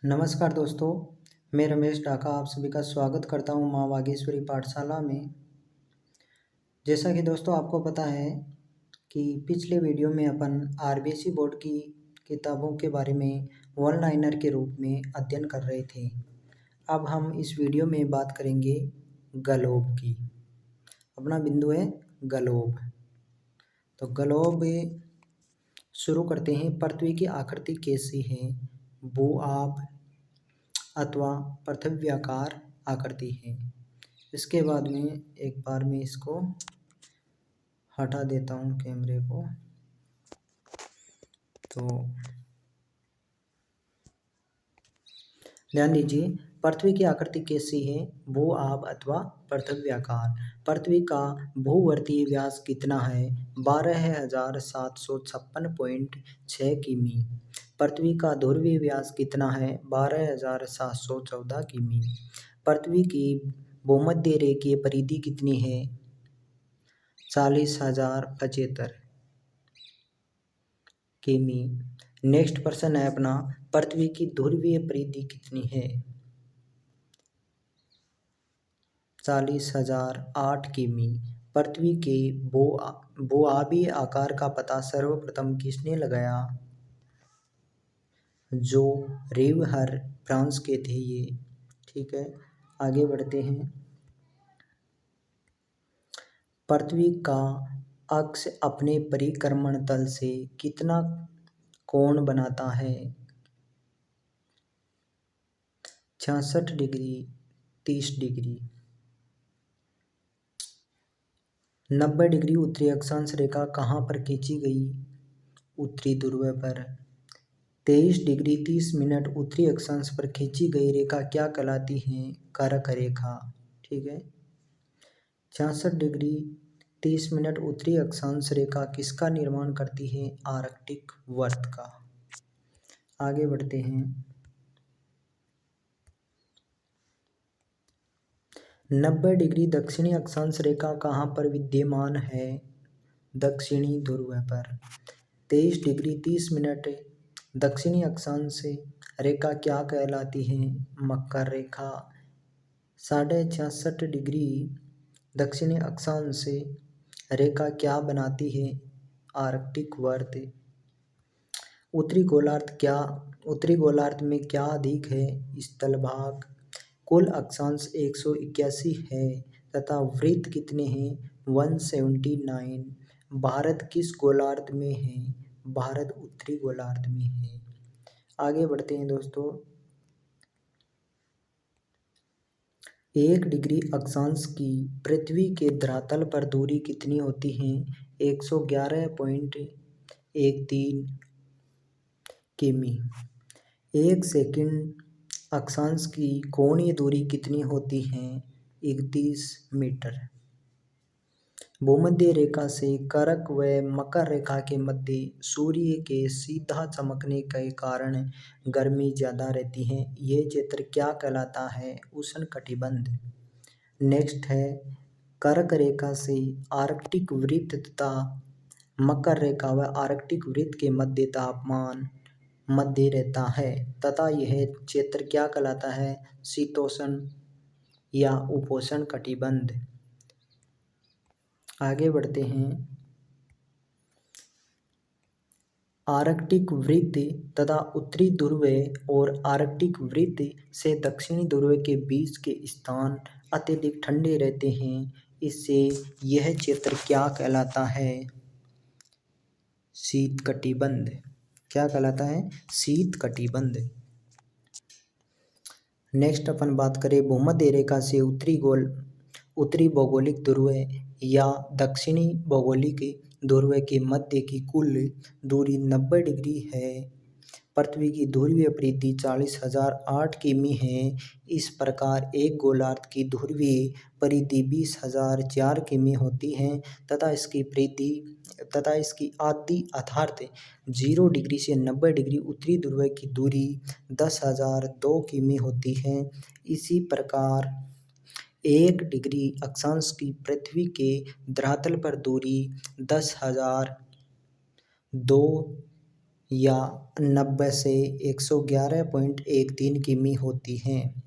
नमस्कार दोस्तों, मैं रमेश डाका आप सभी का स्वागत करता हूँ माँ वागीश्वरी पाठशाला में। जैसा कि दोस्तों आपको पता है कि पिछले वीडियो में अपन आरबीएसई बोर्ड की किताबों के बारे में वन लाइनर के रूप में अध्ययन कर रहे थे। अब हम इस वीडियो में बात करेंगे ग्लोब की। अपना बिंदु है ग्लोब। तो ग्लोब शुरू करते हैं। पृथ्वी की आकृति कैसी है? भू-आब अथवा पृथ्व्याकार आकृति है। इसके बाद में एक बार मैं इसको हटा देता हूँ कैमरे को। तो ध्यान दीजिए, पृथ्वी की आकृति कैसी है? भू-आब अथवा पृथ्व्याकार। पृथ्वी का भूवर्तीय व्यास कितना है? 12,756.6 किमी। पृथ्वी का ध्रुवीय व्यास कितना है? 12,714 किमी। पृथ्वी की भूमध्य रेखीय परिधि कितनी है? 40,075 किमी। नेक्स्ट प्रश्न है अपना, पृथ्वी की ध्रुवीय परिधि कितनी है? 40,008 किमी। पृथ्वी के भूआबी आकार का पता सर्वप्रथम किसने लगाया? जो रिवहर फ्रांस के थे ये। ठीक है, आगे बढ़ते हैं। पृथ्वी का अक्ष अपने परिक्रमण तल से कितना कोण बनाता है? 66 डिग्री, 30 डिग्री। 90 डिग्री उत्तरी अक्षांश रेखा कहाँ पर खींची गई? उत्तरी ध्रुव पर। 23 डिग्री 30 मिनट उत्तरी अक्षांश पर खींची गई रेखा क्या कहलाती है? कर्क रेखा। ठीक है। 66 डिग्री 30 मिनट उत्तरी अक्षांश रेखा किसका निर्माण करती है? आर्कटिक वर्त का। आगे बढ़ते हैं। 90 डिग्री दक्षिणी अक्षांश रेखा कहाँ पर विद्यमान है? दक्षिणी ध्रुव पर। 23 डिग्री 30 मिनट दक्षिणी अक्षांश रेखा क्या कहलाती है? मकर रेखा। 66.5 डिग्री दक्षिणी अक्षांश रेखा क्या बनाती है? आर्कटिक वर्त। उत्तरी गोलार्ध में क्या अधिक है? स्थल भाग। कुल अक्षांश 181 है तथा वृत्त कितने हैं? 179। भारत किस गोलार्ध में है? भारत उत्तरी गोलार्ध में है। आगे बढ़ते हैं दोस्तों। 1 डिग्री अक्षांश की पृथ्वी के धरातल पर दूरी कितनी होती है? 111.13 किमी। 1 सेकंड अक्षांश की कोणीय दूरी कितनी होती है? 31 मीटर। भूमध्य रेखा से कर्क व मकर रेखा के मध्य सूर्य के सीधा चमकने के कारण गर्मी ज़्यादा रहती है। यह क्षेत्र क्या कहलाता है? उष्णकटिबंध। नेक्स्ट है, कर्क रेखा से आर्कटिक वृत्त तथा मकर रेखा व आर्कटिक वृत्त के मध्य तापमान मध्य रहता है तथा यह क्षेत्र क्या कहलाता है? शीतोष्ण या उपोष्ण कटिबंध। आगे बढ़ते हैं। आर्कटिक वृत्त तथा उत्तरी ध्रुव और आर्कटिक वृत्त से दक्षिणी ध्रुव के बीच के स्थान अत्यधिक ठंडे रहते हैं। इससे यह क्षेत्र क्या कहलाता है? शीतकटिबंध। क्या कहलाता है? शीतकटिबंध। नेक्स्ट अपन बात करें भूमध्य रेखा से उत्तरी भौगोलिक ध्रुव या दक्षिणी भौगोलिक ध्रुव के मध्य की कुल दूरी 90 डिग्री है। पृथ्वी की ध्रुवीय परिधि 40,008 किमी है। इस प्रकार एक गोलार्ध की ध्रुवीय परिधि 20,004 किमी होती है तथा इसकी आधी अर्थात 0 डिग्री से 90 डिग्री उत्तरी ध्रुव की दूरी 10,002 किमी होती है। इसी प्रकार 1 डिग्री अक्षांश की पृथ्वी के धरातल पर दूरी 10,002 या 90 से 111.13 किमी होती हैं।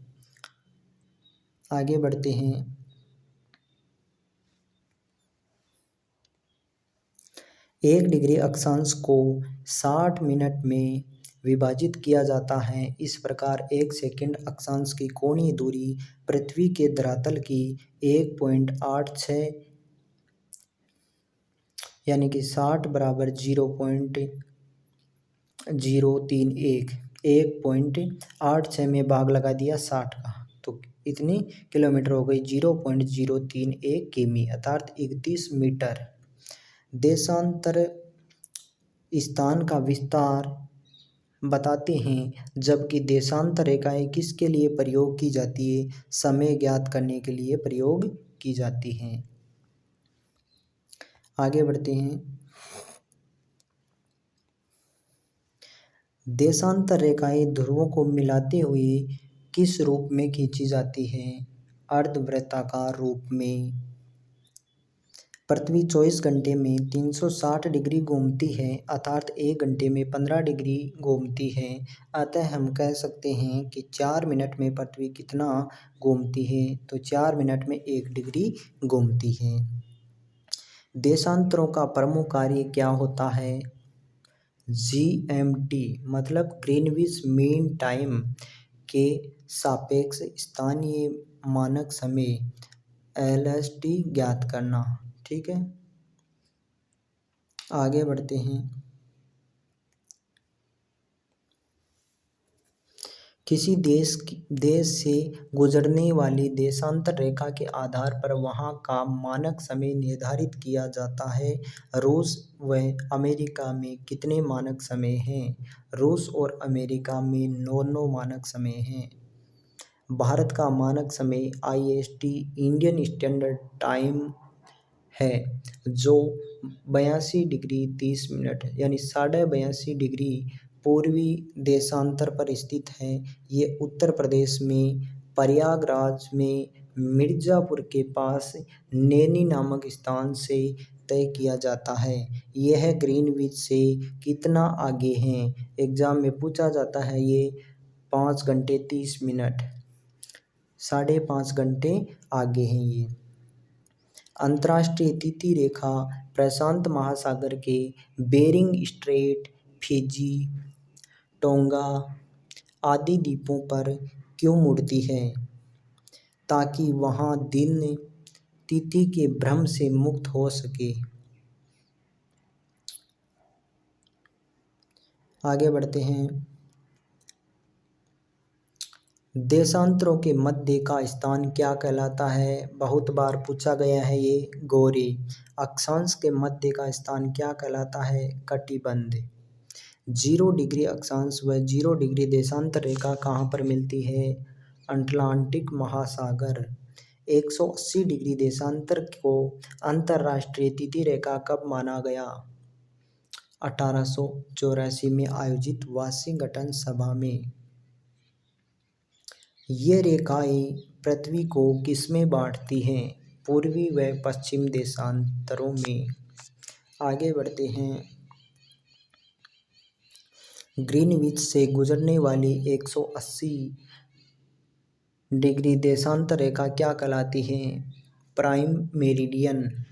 आगे बढ़ते हैं। 1 डिग्री अक्षांश को 60 मिनट में विभाजित किया जाता है। इस प्रकार 1 सेकंड अक्षांश की कोणीय दूरी पृथ्वी के धरातल की 1.86 यानी कि 60 बराबर 0.031 1.86 में भाग लगा दिया 60 का, तो इतनी किलोमीटर हो गई 0.031 किमी अर्थात 31 मीटर। देशांतर स्थान का विस्तार बताते हैं, जबकि देशांतर रेखाएं किसके लिए प्रयोग की जाती है? समय ज्ञात करने के लिए प्रयोग की जाती हैं। आगे बढ़ते हैं। देशांतर रेखाएं ध्रुवों को मिलाते हुए किस रूप में खींची जाती हैं? अर्धवृत्ताकार रूप में। पृथ्वी 24 घंटे में 360 डिग्री घूमती है अर्थात 1 घंटे में 15 डिग्री घूमती है। अतः हम कह सकते हैं कि 4 मिनट में पृथ्वी कितना घूमती है? तो 4 मिनट में 1 डिग्री घूमती है। देशांतरों का प्रमुख कार्य क्या होता है? GMT मतलब ग्रीनविच मीन टाइम के सापेक्ष स्थानीय मानक समय LST ज्ञात करना। ठीक है, आगे बढ़ते हैं। किसी देश से गुजरने वाली देशांतर रेखा के आधार पर वहाँ का मानक समय निर्धारित किया जाता है। रूस व अमेरिका में कितने मानक समय हैं? रूस और अमेरिका में 9 मानक समय हैं। भारत का मानक समय IST इंडियन स्टैंडर्ड टाइम है, जो 82 डिग्री 30 मिनट यानी 82.5 डिग्री पूर्वी देशांतर पर स्थित है। ये उत्तर प्रदेश में प्रयागराज में मिर्ज़ापुर के पास नैनी नामक स्थान से तय किया जाता है। यह ग्रीनविच से कितना आगे है? एग्जाम में पूछा जाता है। ये 5 घंटे 30 मिनट 5.5 घंटे आगे हैं ये। अंतर्राष्ट्रीय तिथि रेखा प्रशांत महासागर के बेरिंग स्ट्रेट, फिजी, टोंगा आदि द्वीपों पर क्यों मुड़ती है? ताकि वहाँ दिन तिथि के भ्रम से मुक्त हो सके। आगे बढ़ते हैं। देशांतरों के मध्य का स्थान क्या कहलाता है? बहुत बार पूछा गया है ये। गोरी। अक्षांश के मध्य का स्थान क्या कहलाता है? कटिबंध। 0 डिग्री अक्षांश व 0 डिग्री देशांतर रेखा कहाँ पर मिलती है? अटलांटिक महासागर। 180 डिग्री देशांतर को अंतर्राष्ट्रीय तिथि रेखा कब माना गया? 1884 में आयोजित वाशिंगटन सभा में। ये रेखाएं पृथ्वी को किसमें बांटती हैं? पूर्वी व पश्चिम देशांतरों में। आगे बढ़ते हैं। ग्रीनविच से गुजरने वाली 180 डिग्री देशांतर रेखा क्या कहलाती है? Prime meridian.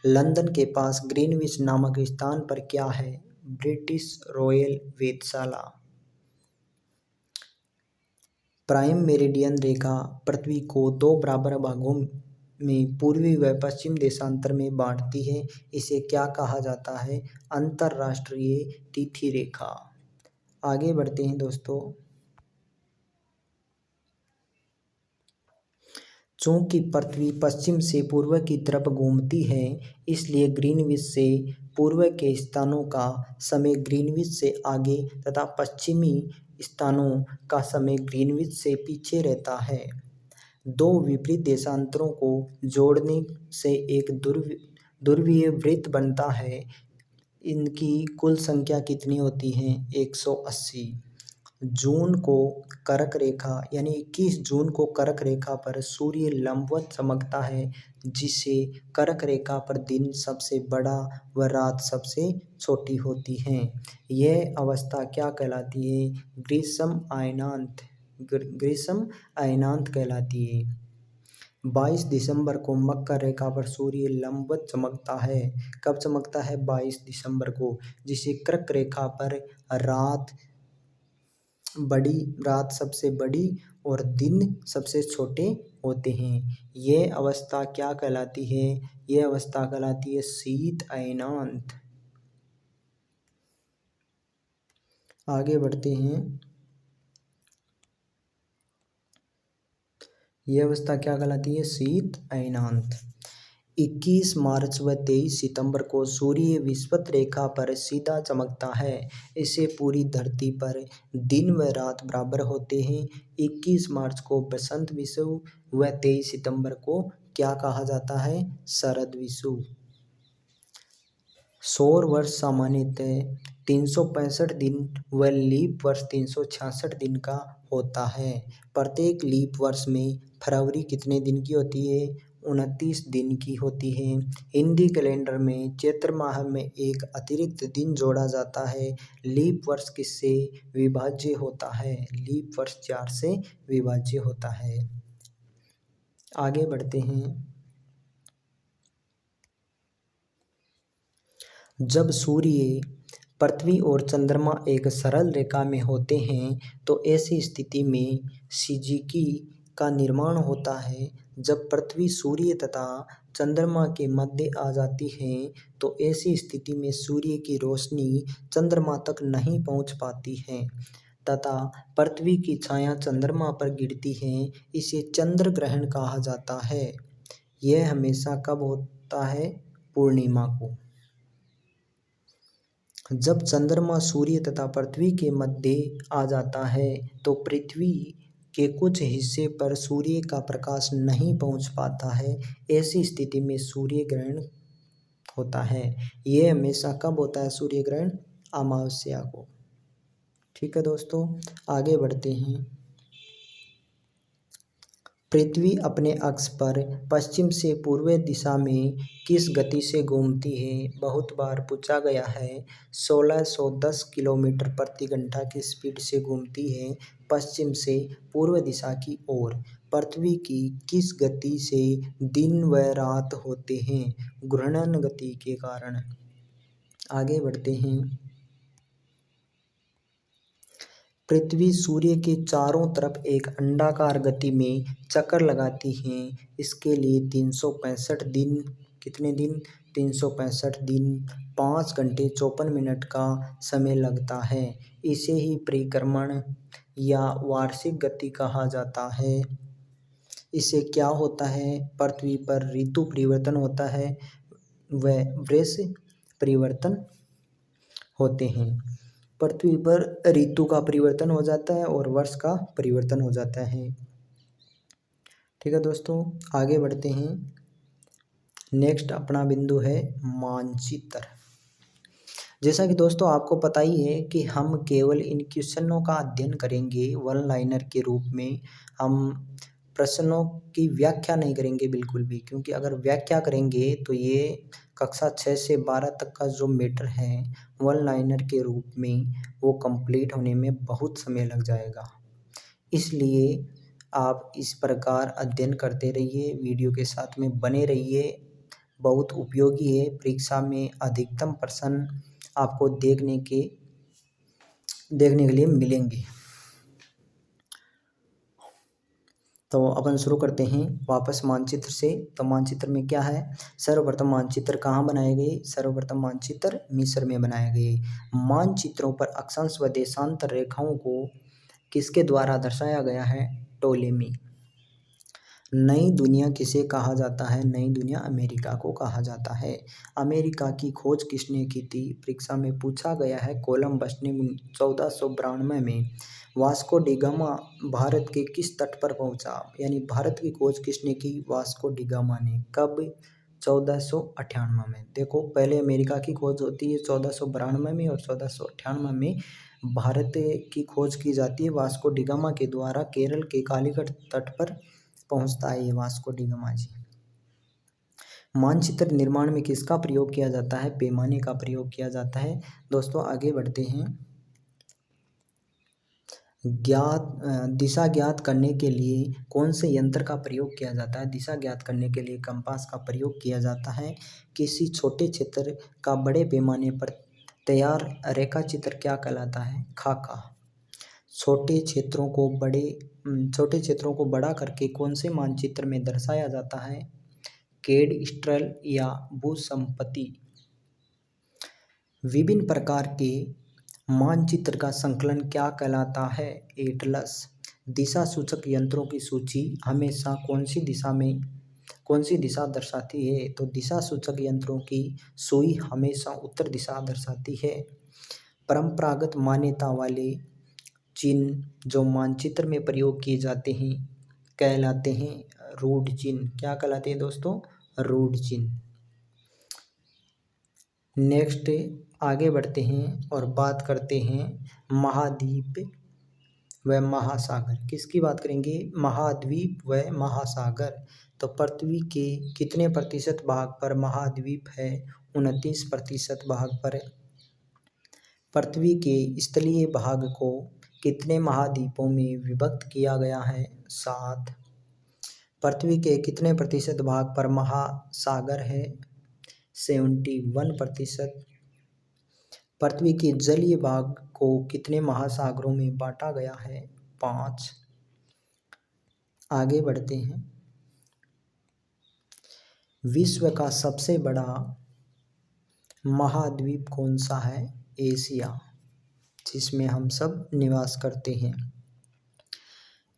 लंदन के पास ग्रीनविच नामक स्थान पर क्या है? ब्रिटिश रॉयल वेधशाला। प्राइम मेरिडियन रेखा पृथ्वी को 2 बराबर भागों में पूर्वी व पश्चिम देशांतर में बांटती है। इसे क्या कहा जाता है? अंतर्राष्ट्रीय तिथि रेखा। आगे बढ़ते हैं दोस्तों। चूंकि पृथ्वी पश्चिम से पूर्व की तरफ घूमती है, इसलिए ग्रीनविच से पूर्व के स्थानों का समय ग्रीनविच से आगे तथा पश्चिमी स्थानों का समय ग्रीनविच से पीछे रहता है। 2 विपरीत देशांतरों को जोड़ने से एक ध्रुवीय वृत्त बनता है। इनकी कुल संख्या कितनी होती है? 180। जून को कर्क रेखा यानी 21 जून को कर्क रेखा पर सूर्य लंबवत चमकता है, जिससे कर्क रेखा पर दिन सबसे बड़ा व रात सबसे छोटी होती है। यह अवस्था क्या कहलाती है? ग्रीष्म अयनांत। ग्रीष्म अयनांत कहलाती है। 22 दिसंबर को मकर रेखा पर सूर्य लंबवत चमकता है। कब चमकता है? 22 दिसंबर को, जिससे कर्क रेखा पर रात सबसे बड़ी और दिन सबसे छोटे होते हैं। यह अवस्था क्या कहलाती है? यह अवस्था कहलाती है शीत अयनांत। आगे बढ़ते हैं। यह अवस्था क्या कहलाती है? शीत अयनांत। 21 मार्च व 23 सितंबर को सूर्य विषुवत रेखा पर सीधा चमकता है। इससे पूरी धरती पर दिन व रात बराबर होते हैं। 21 मार्च को बसंत विषुव व 23 सितंबर को क्या कहा जाता है? शरद विषुव। सौर वर्ष सामान्यतः 365 दिन व लीप वर्ष 366 दिन का होता है। प्रत्येक लीप वर्ष में फरवरी कितने दिन की होती है? 29 दिन की होती है। हिंदी कैलेंडर में चैत्र माह में एक अतिरिक्त दिन जोड़ा जाता है। लीप वर्ष किससे विभाज्य होता है? लीप वर्ष 4 से विभाज्य होता है। आगे बढ़ते हैं। जब सूर्य, पृथ्वी और चंद्रमा एक सरल रेखा में होते हैं तो ऐसी स्थिति में सिजीकी का निर्माण होता है। जब पृथ्वी सूर्य तथा चंद्रमा के मध्य आ जाती है तो ऐसी स्थिति में सूर्य की रोशनी चंद्रमा तक नहीं पहुंच पाती है तथा पृथ्वी की छाया चंद्रमा पर गिरती है। इसे चंद्र ग्रहण कहा जाता है। यह हमेशा कब होता है? पूर्णिमा को। जब चंद्रमा सूर्य तथा पृथ्वी के मध्य आ जाता है तो पृथ्वी के कुछ हिस्से पर सूर्य का प्रकाश नहीं पहुंच पाता है। ऐसी स्थिति में सूर्य ग्रहण होता है। यह हमेशा कब होता है? सूर्य ग्रहण अमावस्या को। ठीक है दोस्तों, आगे बढ़ते हैं। पृथ्वी अपने अक्ष पर पश्चिम से पूर्व दिशा में किस गति से घूमती है? बहुत बार पूछा गया है। 1610 किलोमीटर प्रति घंटा की स्पीड से घूमती है पश्चिम से पूर्व दिशा की ओर। पृथ्वी की किस गति से दिन व रात होते हैं? घूर्णन गति के कारण। आगे बढ़ते हैं। पृथ्वी सूर्य के चारों तरफ एक अंडाकार गति में चक्कर लगाती है। इसके लिए 365 दिन, कितने दिन? 365 दिन 5 घंटे 54 मिनट का समय लगता है। इसे ही परिक्रमण या वार्षिक गति कहा जाता है। इससे क्या होता है? पृथ्वी पर ऋतु परिवर्तन होता है व वर्ष परिवर्तन होते हैं। पृथ्वी पर ऋतु का परिवर्तन हो जाता है और वर्ष का परिवर्तन हो जाता है। ठीक है दोस्तों, आगे बढ़ते हैं। नेक्स्ट अपना बिंदु है मानचित्र। जैसा कि दोस्तों आपको पता ही है कि हम केवल इन क्वेश्चनों का अध्ययन करेंगे वन लाइनर के रूप में। हम प्रश्नों की व्याख्या नहीं करेंगे बिल्कुल भी, क्योंकि अगर व्याख्या करेंगे तो ये कक्षा 6 से 12 तक का जो मैटर है वन लाइनर के रूप में वो कंप्लीट होने में बहुत समय लग जाएगा। इसलिए आप इस प्रकार अध्ययन करते रहिए, वीडियो के साथ में बने रहिए। बहुत उपयोगी है। परीक्षा में अधिकतम प्रश्न आपको देखने के लिए मिलेंगे। तो अपन शुरू करते हैं वापस मानचित्र से। तो मानचित्र में क्या है? सर्वप्रथम मानचित्र कहाँ बनाए गए? सर्वप्रथम मानचित्र मिस्र में बनाए गए। मानचित्रों पर अक्षांश व देशांतर रेखाओं को किसके द्वारा दर्शाया गया है? टोलेमी। नई दुनिया किसे कहा जाता है? नई दुनिया अमेरिका को कहा जाता है। अमेरिका की खोज किसने की थी? परीक्षा में पूछा गया है। कोलंबस ने 1492 में। वास्को डी गामा भारत के किस तट पर पहुंचा? यानी भारत की खोज किसने की? वास्को डी गामा ने। कब? 1498 में। देखो, पहले अमेरिका की खोज होती है 1492 में और 1498 में भारत की खोज की जाती है वास्को डी गामा के द्वारा। केरल के कालीकट तट पर पहुंचता है ये वास्को डी गामा जी। मानचित्र निर्माण में किसका प्रयोग किया जाता है? पैमाने का प्रयोग किया जाता है। दोस्तों आगे बढ़ते हैं। दिशा ज्ञात करने के लिए कौन से यंत्र का प्रयोग किया जाता है? दिशा ज्ञात करने के लिए कंपास का प्रयोग किया जाता है। किसी छोटे क्षेत्र का बड़े पैमाने पर तैयार रेखा चित्र क्या कहलाता है? खाका। छोटे क्षेत्रों को बड़ा करके कौन से मानचित्र में दर्शाया जाता है? कैडस्ट्रल या भूसंपत्ति। विभिन्न प्रकार के मानचित्र का संकलन क्या कहलाता है? एटलस। दिशा सूचक यंत्रों की सूची हमेशा कौन सी दिशा दर्शाती है? तो दिशा सूचक यंत्रों की सुई हमेशा उत्तर दिशा दर्शाती है। परंपरागत मान्यता वाले चिन्ह जो मानचित्र में प्रयोग किए जाते हैं कहलाते हैं रूढ़ चिन्ह। क्या कहलाते हैं दोस्तों? रूढ़ चिन्ह। नेक्स्ट आगे बढ़ते हैं और बात करते हैं महाद्वीप व महासागर। किसकी बात करेंगे? महाद्वीप व महासागर। तो पृथ्वी के कितने प्रतिशत भाग पर महाद्वीप है? 29% भाग पर। पृथ्वी के स्थलीय भाग को कितने महाद्वीपों में विभक्त किया गया है? 7। पृथ्वी के कितने प्रतिशत भाग पर महासागर है? 71%। पृथ्वी के जलीय भाग को कितने महासागरों में बांटा गया है? 5। आगे बढ़ते हैं। विश्व का सबसे बड़ा महाद्वीप कौन सा है? एशिया, जिसमें हम सब निवास करते हैं।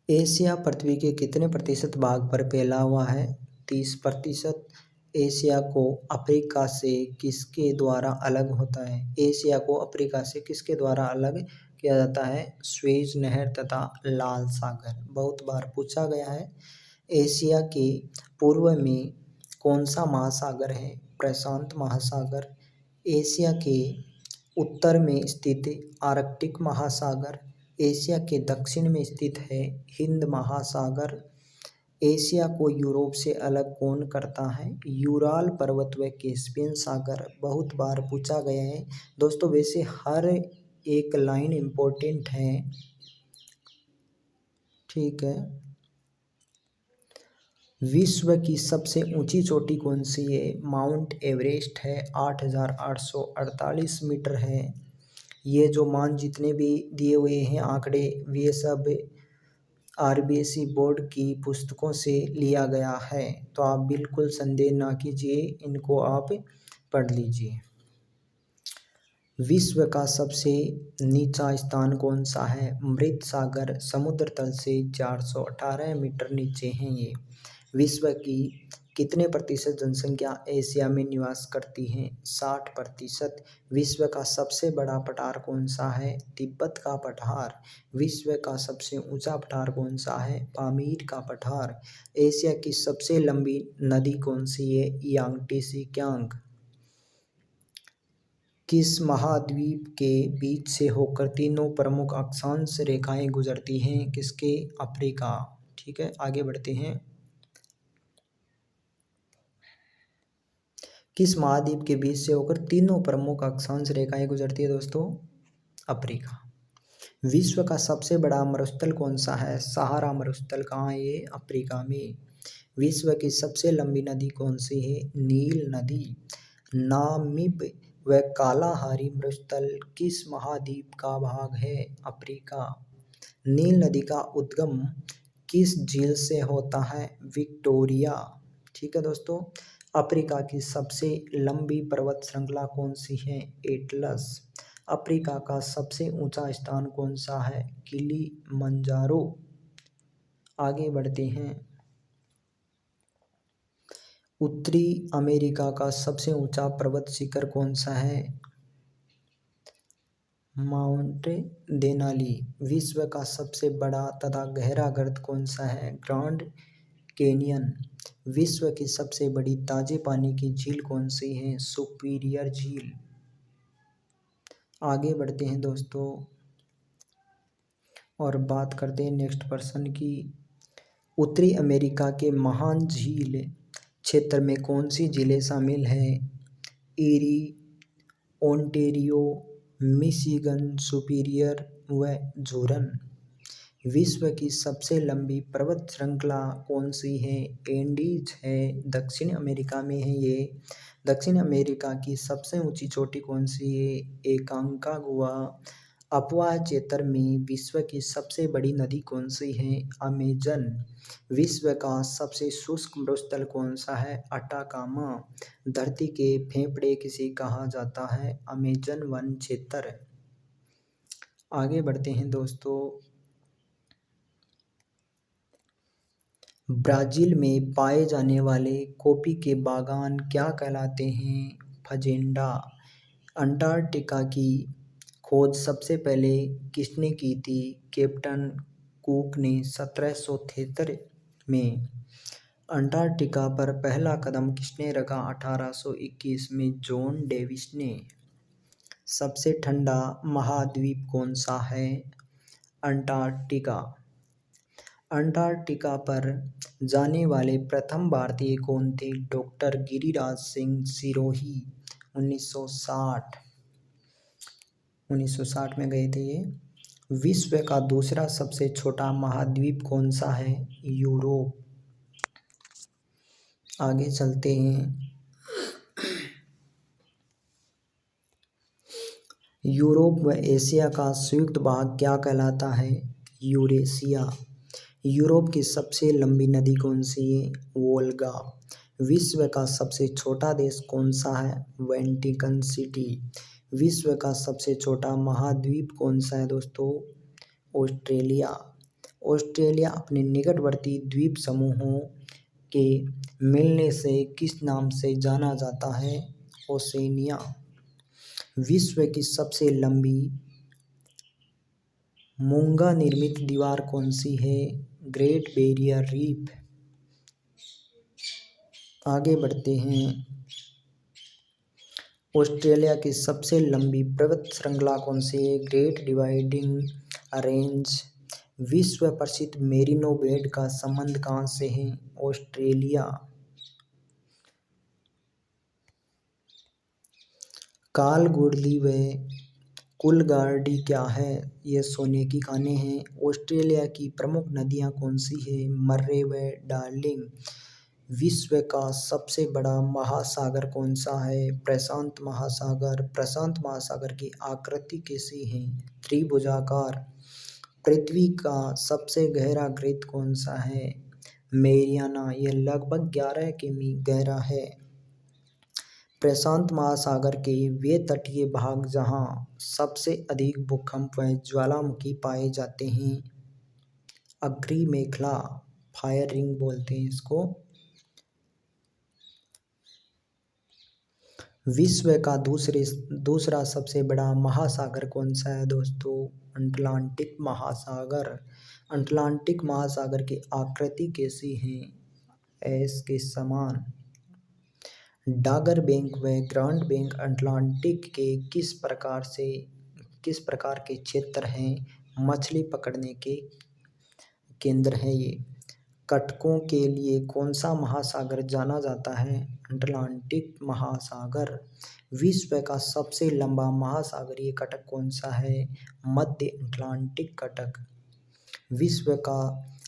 एशिया पृथ्वी के कितने प्रतिशत भाग पर फैला हुआ है? 30%। एशिया को अफ्रीका से किसके द्वारा अलग होता है? एशिया को अफ्रीका से किसके द्वारा अलग किया जाता है? स्वेज नहर तथा लाल सागर। बहुत बार पूछा गया है। एशिया के पूर्व में कौन सा महासागर है? प्रशांत महासागर। एशिया के उत्तर में स्थित आर्कटिक महासागर। एशिया के दक्षिण में स्थित है हिंद महासागर। एशिया को यूरोप से अलग कौन करता है? यूराल पर्वत व कैस्पियन सागर। बहुत बार पूछा गया है दोस्तों, वैसे हर एक लाइन इम्पोर्टेंट है, ठीक है। विश्व की सबसे ऊंची चोटी कौन सी है? माउंट एवरेस्ट है, 8,848 मीटर है। ये जो मान जितने भी दिए हुए हैं आंकड़े, ये सब आरबीएसई बोर्ड की पुस्तकों से लिया गया है, तो आप बिल्कुल संदेह ना कीजिए, इनको आप पढ़ लीजिए। विश्व का सबसे नीचा स्थान कौन सा है? मृत सागर समुद्र तल से 418 मीटर नीचे हैं ये। विश्व की कितने प्रतिशत जनसंख्या एशिया में निवास करती है? 60%। विश्व का सबसे बड़ा पठार कौन सा है? तिब्बत का पठार। विश्व का सबसे ऊंचा पठार कौन सा है? पामीर का पठार। एशिया की सबसे लंबी नदी कौन सी है? यांगत्से कियांग। किस महाद्वीप के बीच से होकर तीनों प्रमुख अक्षांश रेखाएं गुजरती हैं? किसके? अफ्रीका। ठीक है, आगे बढ़ते हैं। किस महाद्वीप के बीच से होकर तीनों प्रमुख अक्षांश रेखाएं गुजरती है दोस्तों? अफ्रीका। विश्व का सबसे बड़ा मरुस्थल कौन सा है? सहारा मरुस्थल। कहाँ है ये? अफ्रीका में। विश्व की सबसे लंबी नदी कौन सी है? नील नदी। नामीब व कालाहारी मरुस्थल किस महाद्वीप का भाग है? अफ्रीका। नील नदी का उद्गम किस झील से होता है? विक्टोरिया। ठीक है दोस्तों। अफ्रीका की सबसे लंबी पर्वत श्रृंखला कौन सी है? एटलस। अफ्रीका का सबसे ऊंचा स्थान कौन सा है? किलिमंजारो। आगे बढ़ते हैं। उत्तरी अमेरिका का सबसे ऊंचा पर्वत शिखर कौन सा है? Mount Denali. विश्व का सबसे बड़ा तथा गहरा गर्त कौन सा है? Grand canyon. विश्व की सबसे बड़ी ताजे पानी की झील कौन सी है? सुपीरियर झील। आगे बढ़ते हैं दोस्तों। और बात करते हैं नेक्स्ट पर्सन की। उत्तरी अमेरिका के महान झील क्षेत्र में कौन सी झीलें शामिल हैं? ईरी, ओंटेरियो, मिशिगन, सुपीरियर व जूरन। विश्व की सबसे लंबी पर्वत श्रृंखला कौन सी है? एंडीज है, दक्षिण अमेरिका में है ये। दक्षिण अमेरिका की सबसे ऊंची चोटी कौन सी है? एकांकागुआ। अपवाह क्षेत्र में विश्व की सबसे बड़ी नदी कौन सी है? अमेजन। विश्व का सबसे शुष्क मरुस्थल कौन सा है? अटाकामा। धरती के फेफड़े किसे कहा जाता है? अमेजन वन क्षेत्र। आगे बढ़ते हैं दोस्तों। ब्राज़ील में पाए जाने वाले कॉफ़ी के बागान क्या कहलाते हैं? फजेंडा। अंटार्कटिका की खोज सबसे पहले किसने की थी? कैप्टन कुक ने 1773 में। अंटार्कटिका पर पहला कदम किसने रखा? 1821 में जॉन डेविस ने। सबसे ठंडा महाद्वीप कौन सा है? अंटार्कटिका। अंटार्कटिका पर जाने वाले प्रथम भारतीय कौन थे? डॉक्टर गिरिराज सिंह सिरोही। 1960 में गए थे ये। विश्व का दूसरा सबसे छोटा महाद्वीप कौन सा है? यूरोप। आगे चलते हैं। यूरोप व एशिया का संयुक्त भाग क्या कहलाता है? यूरेशिया। यूरोप की सबसे लंबी नदी कौन सी है? वोल्गा। विश्व का सबसे छोटा देश कौन सा है? Vatican city. विश्व का सबसे छोटा महाद्वीप कौन सा है दोस्तों? ऑस्ट्रेलिया। ऑस्ट्रेलिया अपने निकटवर्ती द्वीप समूहों के मिलने से किस नाम से जाना जाता है? ओसेनिया। विश्व की सबसे लंबी मूंगा निर्मित दीवार कौन सी है? Great barrier reef. आगे बढ़ते हैं। ऑस्ट्रेलिया की सबसे लंबी पर्वत श्रृंखला कौन सी है? Great dividing range. विश्व प्रसिद्ध मेरिनो बेड का संबंध कहाँ से है? ऑस्ट्रेलिया। कालगुडली व कुलगार्डी क्या है? ये सोने की खानें हैं। ऑस्ट्रेलिया की प्रमुख नदियाँ कौन सी है? मर्रे व डार्लिंग। विश्व का सबसे बड़ा महासागर कौन सा है? प्रशांत महासागर। प्रशांत महासागर की आकृति कैसी है? त्रिभुजाकार। पृथ्वी का सबसे गहरा वृत्त कौन सा है? मेरियाना। यह लगभग 11 किमी गहरा है। प्रशांत महासागर के वे तटीय भाग जहाँ सबसे अधिक भूकंप व ज्वालामुखी पाए जाते हैं। अग्नि मेखला, फायर रिंग बोलते हैं इसको। विश्व का दूसरा सबसे बड़ा महासागर कौन सा है दोस्तों? अटलांटिक महासागर। अटलांटिक महासागर की आकृति कैसी है? एस के समान। डागर बैंक व ग्रांड बैंक अटलांटिक के किस प्रकार के क्षेत्र हैं? मछली पकड़ने के केंद्र है ये। कटकों के लिए कौन सा महासागर जाना जाता है? अटलांटिक महासागर। विश्व का सबसे लंबा महासागरीय कटक कौन सा है? मध्य अटलांटिक कटक। विश्व का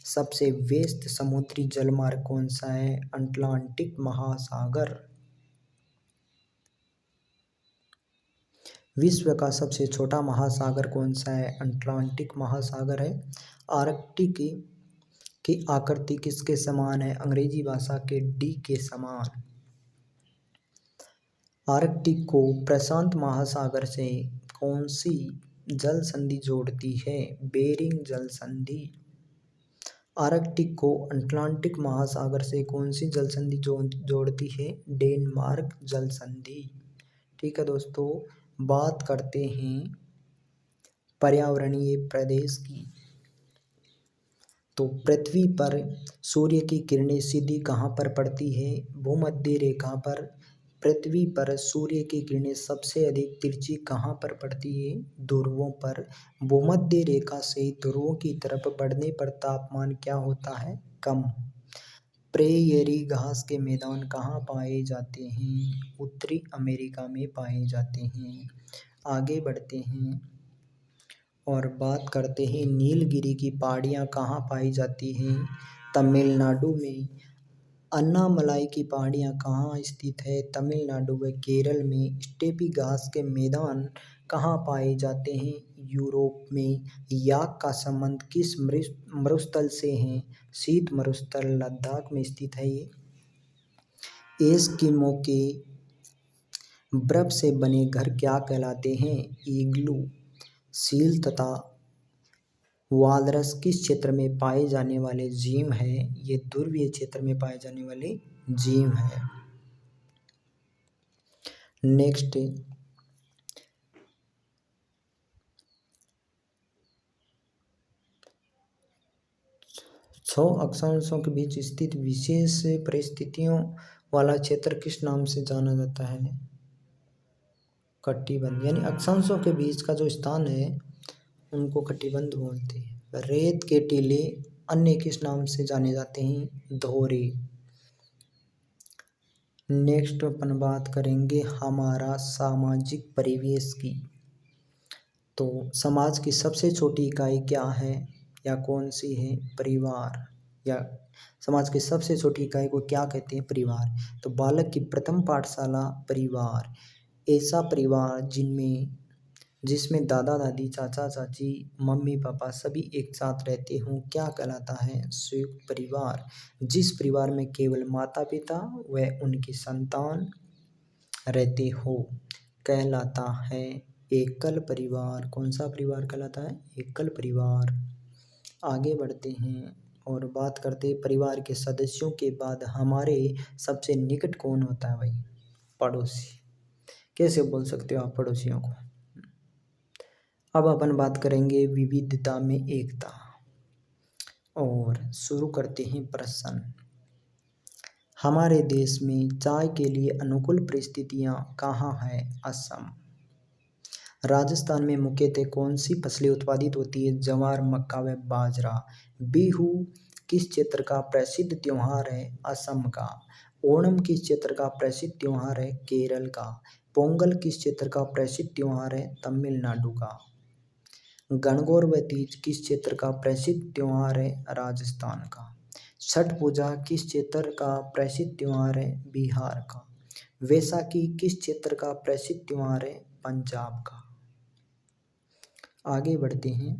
सबसे व्यस्त समुद्री जलमार्ग कौन सा है? अटलांटिक महासागर। विश्व का सबसे छोटा महासागर कौन सा है? अटलांटिक महासागर है। आर्कटिक की आकृति किसके समान है? अंग्रेजी भाषा के डी के समान। आर्कटिक को प्रशांत महासागर से कौन सी जल संधि जोड़ती है? बेरिंग जल संधि। आर्कटिक को अटलांटिक महासागर से कौन सी जल संधि जोड़ती है? डेनमार्क जल संधि। ठीक है दोस्तों, बात करते हैं पर्यावरणीय प्रदेश की। तो पृथ्वी पर सूर्य की किरणें सीधी कहाँ पर पड़ती है? भूमध्य रेखा पर पृथ्वी पर सूर्य की किरणें सबसे अधिक तिरछी कहाँ पर पड़ती है? ध्रुवों पर। भूमध्य रेखा से ध्रुवों की तरफ बढ़ने पर तापमान क्या होता है? कम। प्रेयरी घास के मैदान कहाँ पाए जाते हैं? उत्तरी अमेरिका में पाए जाते हैं। आगे बढ़ते हैं और बात करते हैं नीलगिरी की पहाड़ियाँ कहाँ पाई जाती हैं? तमिलनाडु में। अन्नामलाई की पहाड़ियाँ कहाँ स्थित है? तमिलनाडु व केरल में। स्टेपी घास के मैदान कहाँ पाए जाते हैं? यूरोप में। याक का संबंध किस मरुस्थल से है? शीत मरुस्थल लद्दाख में स्थित है ये। एस्किमो के बर्फ से बने घर क्या कहलाते हैं? इग्लू। सील तथा वालरस किस क्षेत्र में पाए जाने वाले जीव हैं? ये ध्रुवीय क्षेत्र में पाए जाने वाले जीव हैं। नेक्स्ट 6 अक्षांशों के बीच स्थित विशेष परिस्थितियों वाला क्षेत्र किस नाम से जाना जाता है? कटिबंध। यानी अक्षांशों के बीच का जो स्थान है उनको कटिबंध बोलते हैं। रेत के टीले अन्य किस नाम से जाने जाते हैं? धोरे। नेक्स्ट अपन बात करेंगे हमारा सामाजिक परिवेश की। तो समाज की सबसे छोटी इकाई क्या है या कौन सी है? परिवार। या समाज की सबसे छोटी इकाई को क्या कहते हैं? परिवार। तो बालक की प्रथम पाठशाला परिवार। ऐसा परिवार जिसमें दादा दादी चाचा चाची मम्मी पापा सभी एक साथ रहते हों क्या कहलाता है? संयुक्त परिवार। जिस परिवार में केवल माता पिता व उनकी संतान रहते हो कहलाता है एकल परिवार। कौन सा परिवार कहलाता है? एकल परिवार। आगे बढ़ते हैं और बात करते हैं परिवार के सदस्यों के बाद हमारे सबसे निकट कौन होता है भाई? पड़ोसी। कैसे बोल सकते हो आप पड़ोसियों को? अब अपन बात करेंगे विविधता में एकता और शुरू करते हैं प्रश्न। हमारे देश में चाय के लिए अनुकूल परिस्थितियाँ कहाँ हैं? असम। राजस्थान में मुख्यतः कौन सी फसलें उत्पादित होती है? ज्वार मक्का व बाजरा। बिहू किस क्षेत्र का प्रसिद्ध त्योहार है? असम का। ओणम किस क्षेत्र का प्रसिद्ध त्योहार है? केरल का। पोंगल किस क्षेत्र का प्रसिद्ध त्योहार है? तमिलनाडु का। गणगौर व तीज किस क्षेत्र का प्रसिद्ध त्योहार है? राजस्थान का। छठ पूजा किस क्षेत्र का प्रसिद्ध त्योहार है? बिहार का। वैसाखी किस क्षेत्र का प्रसिद्ध त्योहार है? पंजाब का। आगे बढ़ते हैं।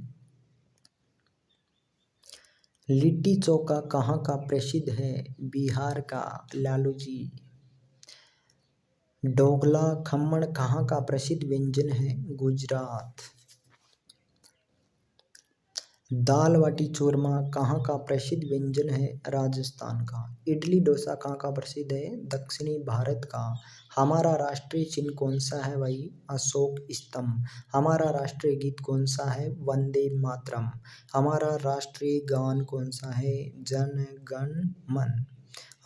लिट्टी चोखा कहाँ का प्रसिद्ध है? बिहार का। लालू जी। ढोकला खम्मण कहाँ का प्रसिद्ध व्यंजन है? गुजरात। दाल बाटी चूरमा कहाँ का प्रसिद्ध व्यंजन है? राजस्थान का। इडली डोसा कहाँ का प्रसिद्ध है? दक्षिणी भारत का। हमारा राष्ट्रीय चिन्ह कौन सा है भाई? अशोक स्तंभ। हमारा राष्ट्रीय गीत कौन सा है? वंदे मातरम। हमारा राष्ट्रीय गान कौन सा है? जन गण मन।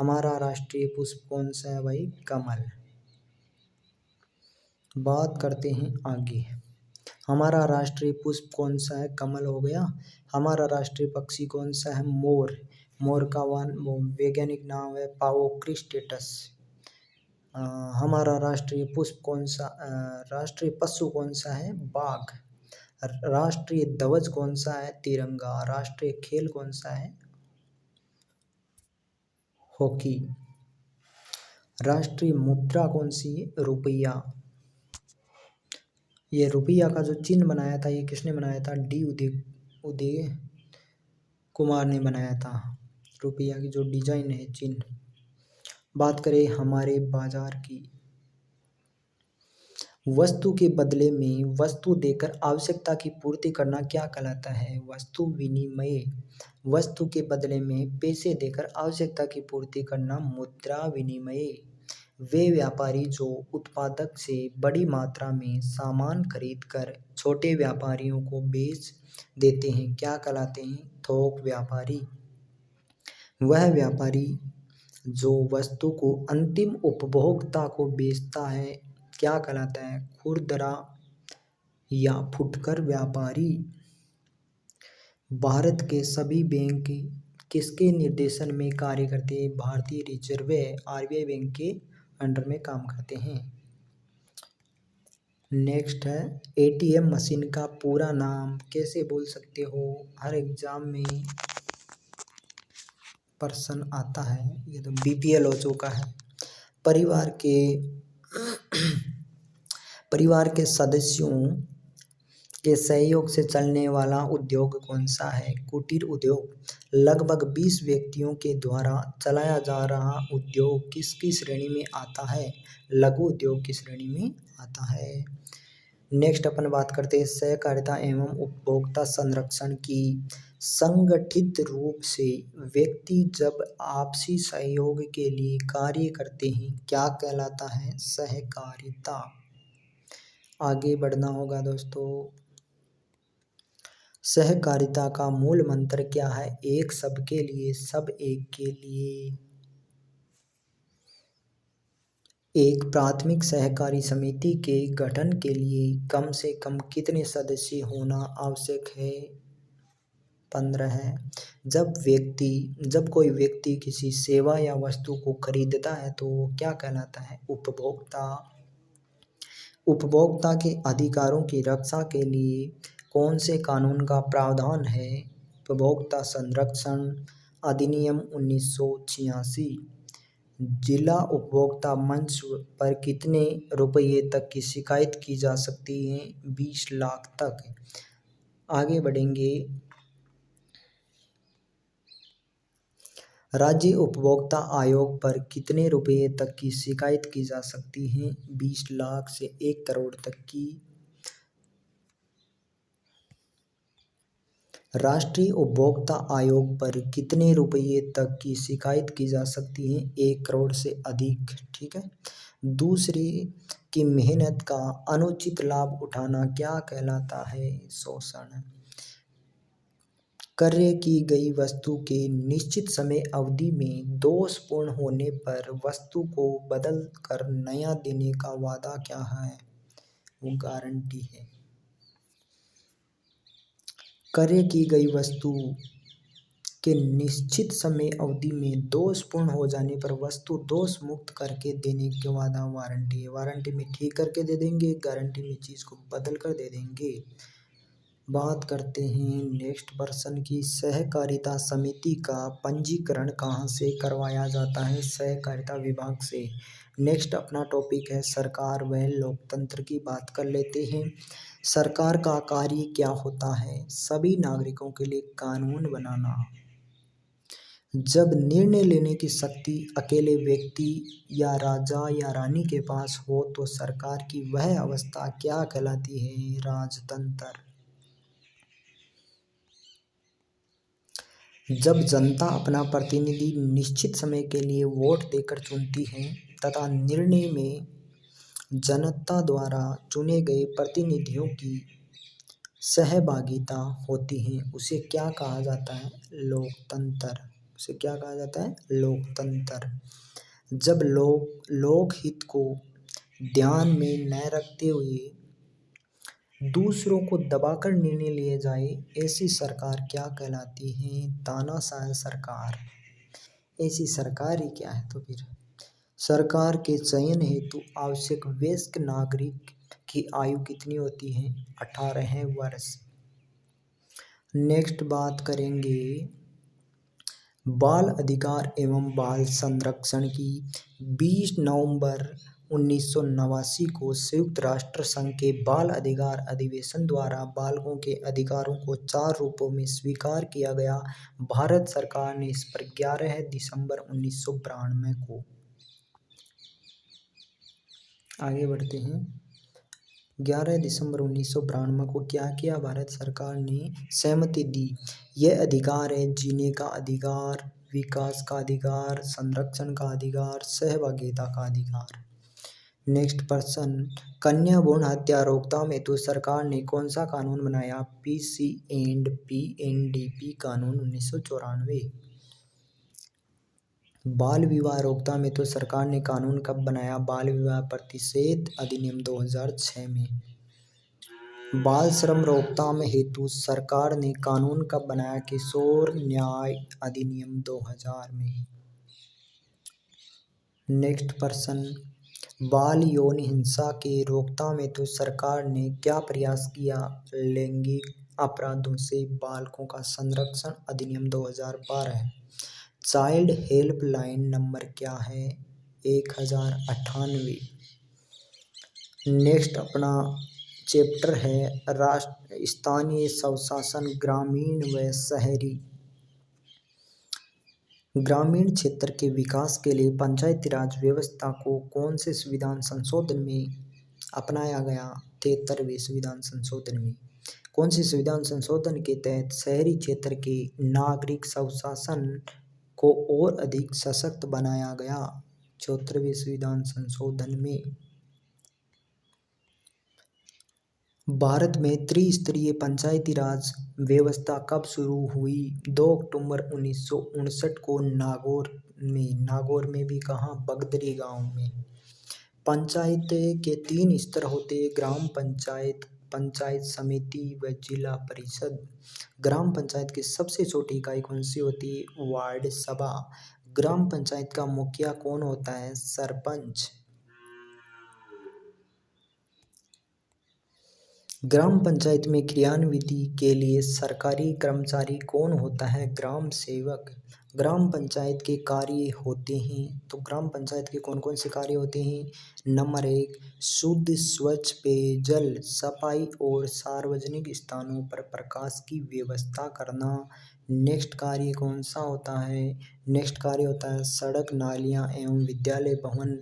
हमारा राष्ट्रीय पुष्प कौन सा है भाई? कमल। बात करते हैं आगे। हमारा राष्ट्रीय पुष्प कौन सा है? कमल हो गया। हमारा राष्ट्रीय पक्षी कौन सा है? मोर। मोर का वैज्ञानिक नाम है पाओक्रिस्टेटस। हमारा राष्ट्रीय पुष्प कौन सा राष्ट्रीय पशु कौन सा है? बाघ। राष्ट्रीय ध्वज कौन सा है? तिरंगा। राष्ट्रीय खेल कौन सा है? हॉकी। राष्ट्रीय मुद्रा कौन सी है? रुपया। ये रुपया का जो चिन्ह बनाया था ये किसने बनाया था? उदय कुमार ने बनाया था। रुपया की जो डिजाइन है चिन्ह। बात करें हमारे बाजार की। वस्तु के बदले में वस्तु देकर आवश्यकता की पूर्ति करना क्या कहलाता है? वस्तु विनिमय। वस्तु के बदले में पैसे देकर आवश्यकता की पूर्ति करना मुद्रा विनिमय। वे व्यापारी जो उत्पादक से बड़ी मात्रा में सामान खरीद कर छोटे व्यापारियों को बेच देते हैं क्या कहलाते हैं? थोक व्यापारी। वह व्यापारी जो वस्तु को अंतिम उपभोक्ता को बेचता है क्या कहलाता है? खुदरा या फुटकर व्यापारी। भारत के सभी बैंक किसके निर्देशन में कार्य करते हैं? भारतीय रिजर्व आरबीआई बैंक के अंडर में काम करते हैं। नेक्स्ट है एटीएम मशीन का पूरा नाम कैसे बोल सकते हो? हर एग्जाम में प्रश्न आता है, ये तो बीपीएल हो चुका है। परिवार के सदस्यों के सहयोग से चलने वाला उद्योग कौन सा है? कुटीर उद्योग। लगभग 20 व्यक्तियों के द्वारा चलाया जा रहा उद्योग किसकी श्रेणी में आता है? लघु उद्योग की श्रेणी में आता है। नेक्स्ट अपन बात करते हैं सहकारिता एवं उपभोक्ता संरक्षण की। संगठित रूप से व्यक्ति जब आपसी सहयोग के लिए कार्य करते हैं क्या कहलाता है? सहकारिता। आगे बढ़ना होगा दोस्तों। सहकारिता का मूल मंत्र क्या है? एक सबके लिए, सब एक के लिए। एक प्राथमिक सहकारी समिति के गठन के लिए कम से कम कितने सदस्य होना आवश्यक है? 15 है। जब कोई व्यक्ति किसी सेवा या वस्तु को खरीदता है तो वो क्या कहलाता है? उपभोक्ता। उपभोक्ता के अधिकारों की रक्षा के लिए कौन से कानून का प्रावधान है? उपभोक्ता संरक्षण अधिनियम 1986। जिला उपभोक्ता मंच पर कितने रुपये तक की शिकायत की जा सकती है? 20 लाख तक। आगे बढ़ेंगे। राज्य उपभोक्ता आयोग पर कितने रुपये तक की शिकायत की जा सकती है? 20 लाख से 1 करोड़ तक की। राष्ट्रीय उपभोक्ता आयोग पर कितने रुपये तक की शिकायत की जा सकती है? 1 करोड़ से अधिक। ठीक है। दूसरे की मेहनत का अनुचित लाभ उठाना क्या कहलाता है? शोषण। क्रय की गई वस्तु के निश्चित समय अवधि में दोषपूर्ण होने पर वस्तु को बदल कर नया देने का वादा क्या है? वो गारंटी है। क्रय की गई वस्तु के निश्चित समय अवधि में दोषपूर्ण हो जाने पर वस्तु दोष मुक्त करके देने के वादा वारंटी है। वारंटी में ठीक करके दे देंगे, गारंटी में चीज़ को बदल कर दे देंगे। बात करते हैं नेक्स्ट पर्सन की। सहकारिता समिति का पंजीकरण कहाँ से करवाया जाता है? सहकारिता विभाग से। नेक्स्ट अपना टॉपिक है सरकार व लोकतंत्र की बात कर लेते हैं। सरकार का कार्य क्या होता है? सभी नागरिकों के लिए कानून बनाना। जब निर्णय लेने की शक्ति अकेले व्यक्ति या राजा या रानी के पास हो तो सरकार की वह अवस्था क्या कहलाती है? राजतंत्र। जब जनता अपना प्रतिनिधि निश्चित समय के लिए वोट देकर चुनती है तथा निर्णय में जनता द्वारा चुने गए प्रतिनिधियों की सहभागिता होती है उसे क्या कहा जाता है? लोकतंत्र। उसे क्या कहा जाता है? लोकतंत्र। जब लोकहित को ध्यान में न रखते हुए दूसरों को दबाकर निर्णय लिए जाए ऐसी सरकार क्या कहलाती है? तानाशाह सरकार। ऐसी सरकार ही क्या है तो फिर। सरकार के चयन हेतु आवश्यक वयस्क नागरिक की आयु कितनी होती है? 18 वर्ष। नेक्स्ट बात करेंगे बाल अधिकार एवं बाल संरक्षण की। 20 नवंबर 1989 को संयुक्त राष्ट्र संघ के बाल अधिकार अधिवेशन द्वारा बालकों के अधिकारों को 4 रूपों में स्वीकार किया गया। भारत सरकार ने इस पर 11 दिसंबर 1992 को। आगे बढ़ते हैं। 11 दिसंबर 1992 को क्या किया? भारत सरकार ने सहमति दी। यह अधिकार है जीने का अधिकार, विकास का अधिकार, संरक्षण का अधिकार, सहभागिता का अधिकार। नेक्स्ट पर्सन कन्या भ्रूण हत्या रोकथाम हेतु सरकार ने कौन सा कानून बनाया? पीसी एंड पीएनडीपी कानून 1994। बाल विवाह रोकथाम हेतु सरकार ने कानून कब बनाया? बाल विवाह प्रतिषेध अधिनियम 2006 में। बाल श्रम रोकथाम हेतु सरकार ने कानून कब बनाया? किशोर न्याय अधिनियम 2000 में। नेक्स्ट प्रश्न, बाल यौन हिंसा के रोकथाम हेतु सरकार ने क्या प्रयास किया? लैंगिक अपराधों से बालकों का संरक्षण अधिनियम 2012। चाइल्ड हेल्पलाइन नंबर क्या है? 1098। नेक्स्ट अपना चैप्टर है राष्ट्र स्थानीय स्वशासन ग्रामीण व शहरी। ग्रामीण क्षेत्र के विकास के लिए पंचायती राज व्यवस्था को कौन से संविधान संशोधन में अपनाया गया? 73वें संविधान संशोधन में। कौन से संविधान संशोधन के तहत शहरी क्षेत्र के नागरिक स्वशासन को और अधिक सशक्त बनाया गया? 74वें संविधान संशोधन में। भारत में त्रिस्तरीय पंचायती राज व्यवस्था कब शुरू हुई? 2 अक्टूबर 1959 को नागौर में भी कहाँ? बगदरी गांव में। पंचायत के 3 स्तर होते हैं, ग्राम पंचायत, पंचायत समिति व जिला परिषद। ग्राम पंचायत की सबसे छोटी इकाई कौन सी होती है? वार्ड सभा। ग्राम पंचायत का मुखिया कौन होता है? सरपंच। ग्राम पंचायत में क्रियान्विति के लिए सरकारी कर्मचारी कौन होता है? ग्राम सेवक। ग्राम पंचायत के कार्य होते हैं, तो ग्राम पंचायत के कौन कौन से कार्य होते हैं? नंबर 1, शुद्ध स्वच्छ पेयजल, सफाई और सार्वजनिक स्थानों पर प्रकाश की व्यवस्था करना। नेक्स्ट कार्य कौन सा होता है? नेक्स्ट कार्य होता है सड़क, नालियाँ एवं विद्यालय भवन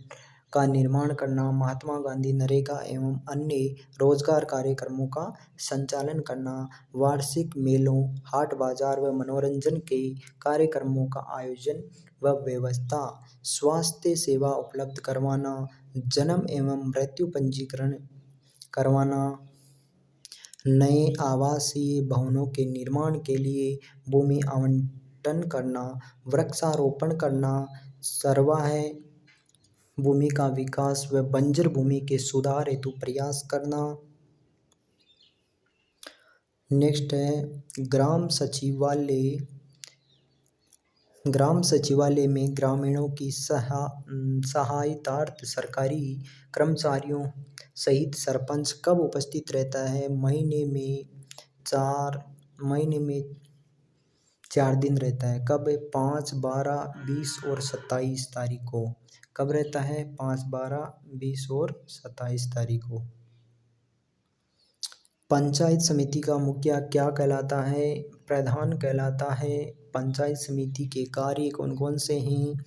का निर्माण करना। महात्मा गांधी नरेगा एवं अन्य रोजगार कार्यक्रमों का संचालन करना। वार्षिक मेलों, हाट बाजार व मनोरंजन के कार्यक्रमों का आयोजन व व्यवस्था। स्वास्थ्य सेवा उपलब्ध करवाना। जन्म एवं मृत्यु पंजीकरण करवाना। नए आवासीय भवनों के निर्माण के लिए भूमि आवंटन करना। वृक्षारोपण करना। चरवाहे भूमि का विकास व बंजर भूमि के सुधार हेतु प्रयास करना। नेक्स्ट है ग्राम सचिवालय। ग्राम सचिवालय में ग्रामीणों की सहायतार्थ सरकारी कर्मचारियों सहित सरपंच कब उपस्थित रहता है? महीने में 4 दिन रहता है। कब? 5, 12, 20 और 27 तारीख को। कब रहता है? 5, 12, 20 और 27 तारीख को। पंचायत समिति का मुखिया क्या कहलाता है? प्रधान कहलाता है। पंचायत समिति के कार्य कौन कौन से हैं?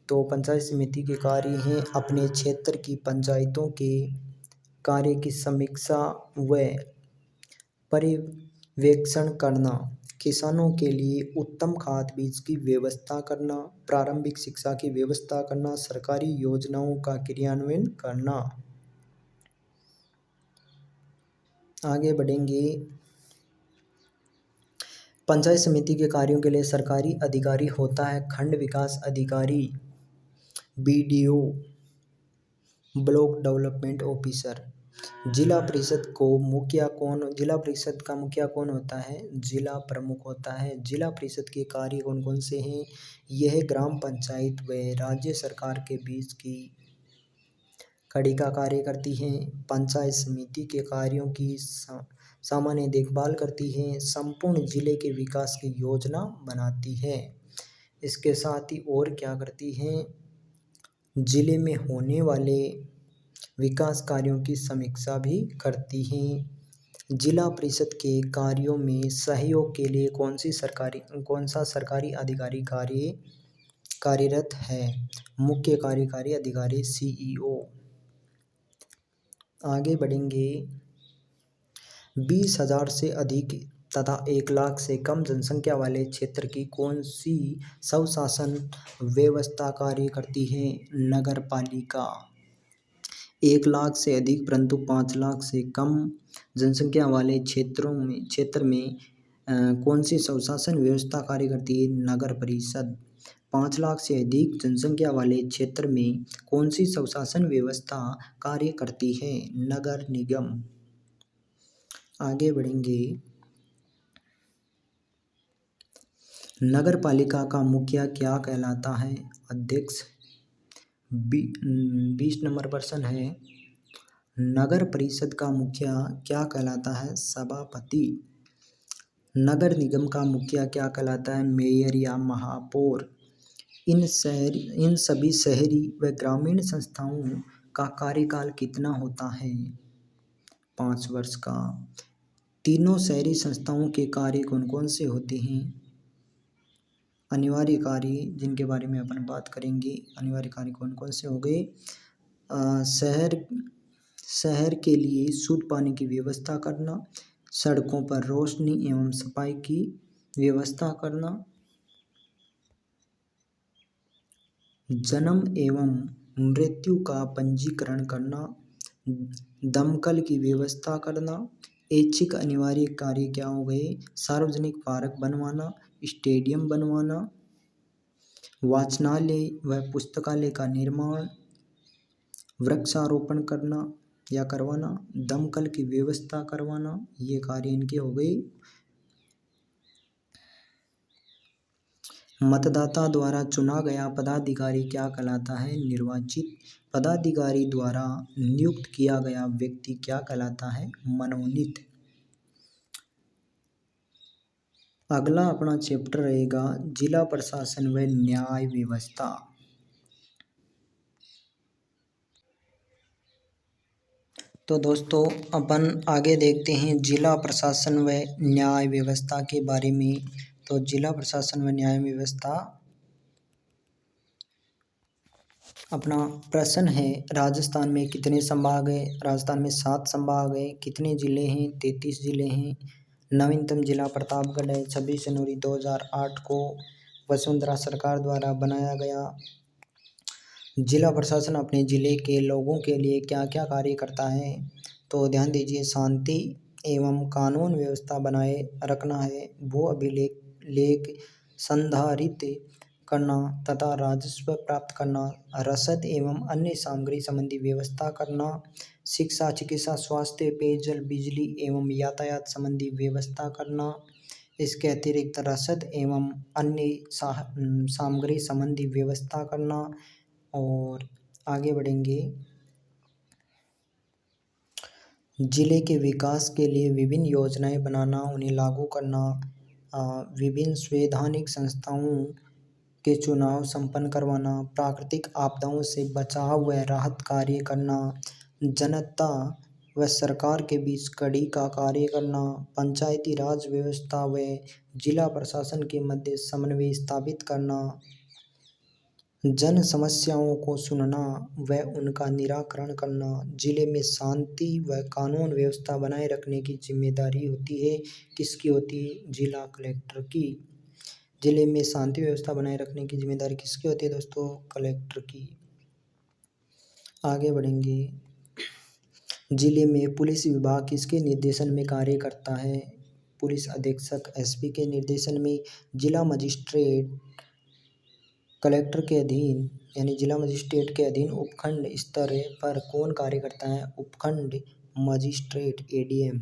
तो पंचायत समिति के कार्य हैं अपने क्षेत्र की पंचायतों के कार्य की समीक्षा व पर्यवेक्षण करना, किसानों के लिए उत्तम खाद बीज की व्यवस्था करना, प्रारंभिक शिक्षा की व्यवस्था करना, सरकारी योजनाओं का क्रियान्वयन करना। आगे बढ़ेंगे। पंचायत समिति के कार्यों के लिए सरकारी अधिकारी होता है खंड विकास अधिकारी, बीडीओ, ब्लॉक डेवलपमेंट ऑफिसर। जिला परिषद का मुखिया कौन होता है? जिला प्रमुख होता है। जिला परिषद के कार्य कौन कौन से हैं? यह ग्राम पंचायत व राज्य सरकार के बीच की कड़ी का कार्य करती हैं। पंचायत समिति के कार्यों की सामान्य देखभाल करती है। संपूर्ण जिले के विकास की योजना बनाती है। इसके साथ ही और क्या करती हैं? जिले में होने वाले विकास कार्यों की समीक्षा भी करती हैं। जिला परिषद के कार्यों में सहयोग के लिए कौन सा सरकारी अधिकारी कार्यरत है? मुख्य कार्यकारी अधिकारी सीईओ। आगे बढ़ेंगे। 20,000 से अधिक तथा 1 लाख से कम जनसंख्या वाले क्षेत्र की कौन सी स्वशासन व्यवस्था कार्य करती है? नगर पालिका। 1 लाख से अधिक परंतु 5 लाख से कम जनसंख्या वाले क्षेत्र में कौन सी स्वशासन व्यवस्था कार्य करती है? नगर परिषद। 5 लाख से अधिक जनसंख्या वाले क्षेत्र में कौन सी स्वशासन व्यवस्था कार्य करती है? नगर निगम। आगे बढ़ेंगे। नगर पालिका का मुखिया क्या कहलाता है? अध्यक्ष। 20 नंबर प्रश्न है, नगर परिषद का मुखिया क्या कहलाता है? सभापति। नगर निगम का मुखिया क्या कहलाता है? मेयर या महापौर। इन सभी शहरी व ग्रामीण संस्थाओं का कार्यकाल कितना होता है? 5 वर्ष का। तीनों शहरी संस्थाओं के कार्य कौन कौन से होते हैं? अनिवार्य कार्य, जिनके बारे में अपन बात करेंगे। अनिवार्य कार्य कौन कौन से हो गए? शहर के लिए शुद्ध पानी की व्यवस्था करना, सड़कों पर रोशनी एवं सफाई की व्यवस्था करना, जन्म एवं मृत्यु का पंजीकरण करना, दमकल की व्यवस्था करना। ऐच्छिक अनिवार्य कार्य क्या हो गए? सार्वजनिक पार्क बनवाना, स्टेडियम बनवाना, वाचनालय व पुस्तकालय का निर्माण, वृक्षारोपण करना या करवाना, दमकल की व्यवस्था करवाना, ये कार्य इनके हो गए। मतदाता द्वारा चुना गया पदाधिकारी क्या कहलाता है? निर्वाचित। पदाधिकारी द्वारा नियुक्त किया गया व्यक्ति क्या कहलाता है? मनोनीत। अगला अपना चैप्टर रहेगा जिला प्रशासन व न्याय व्यवस्था। तो दोस्तों अपन आगे देखते हैं जिला प्रशासन व न्याय व्यवस्था के बारे में। तो जिला प्रशासन व न्याय व्यवस्था अपना प्रश्न है, राजस्थान में कितने संभाग है? राजस्थान में 7 संभाग है। कितने जिले हैं? 33 जिले हैं। नवीनतम जिला प्रतापगढ़ है। 26 जनवरी 2008 को वसुंधरा सरकार द्वारा बनाया गया। जिला प्रशासन अपने जिले के लोगों के लिए क्या क्या कार्य करता है? तो ध्यान दीजिए, शांति एवं कानून व्यवस्था बनाए रखना है, भू अभिलेख संधारित करना तथा राजस्व प्राप्त करना, रसद एवं अन्य सामग्री संबंधी व्यवस्था करना, शिक्षा, चिकित्सा, स्वास्थ्य, पेयजल, बिजली एवं यातायात संबंधी व्यवस्था करना। इसके अतिरिक्त रसद एवं अन्य सामग्री संबंधी व्यवस्था करना। और आगे बढ़ेंगे, जिले के विकास के लिए विभिन्न योजनाएं बनाना, उन्हें लागू करना, विभिन्न संवैधानिक संस्थाओं के चुनाव संपन्न करवाना, प्राकृतिक आपदाओं से बचाव व राहत कार्य करना, जनता व सरकार के बीच कड़ी का कार्य करना, पंचायती राज व्यवस्था व जिला प्रशासन के मध्य समन्वय स्थापित करना, जन समस्याओं को सुनना व उनका निराकरण करना। जिले में शांति व कानून व्यवस्था बनाए रखने की जिम्मेदारी होती है, किसकी होती है? जिला कलेक्टर की। जिले में शांति व्यवस्था बनाए रखने की जिम्मेदारी किसकी होती है दोस्तों? कलेक्टर की। आगे बढ़ेंगे, जिले में पुलिस विभाग किसके निर्देशन में कार्य करता है? पुलिस अधीक्षक एसपी के निर्देशन में। जिला मजिस्ट्रेट कलेक्टर के अधीन यानी जिला मजिस्ट्रेट के अधीन उपखंड स्तर पर कौन कार्य करता है? उपखंड मजिस्ट्रेट एडीएम।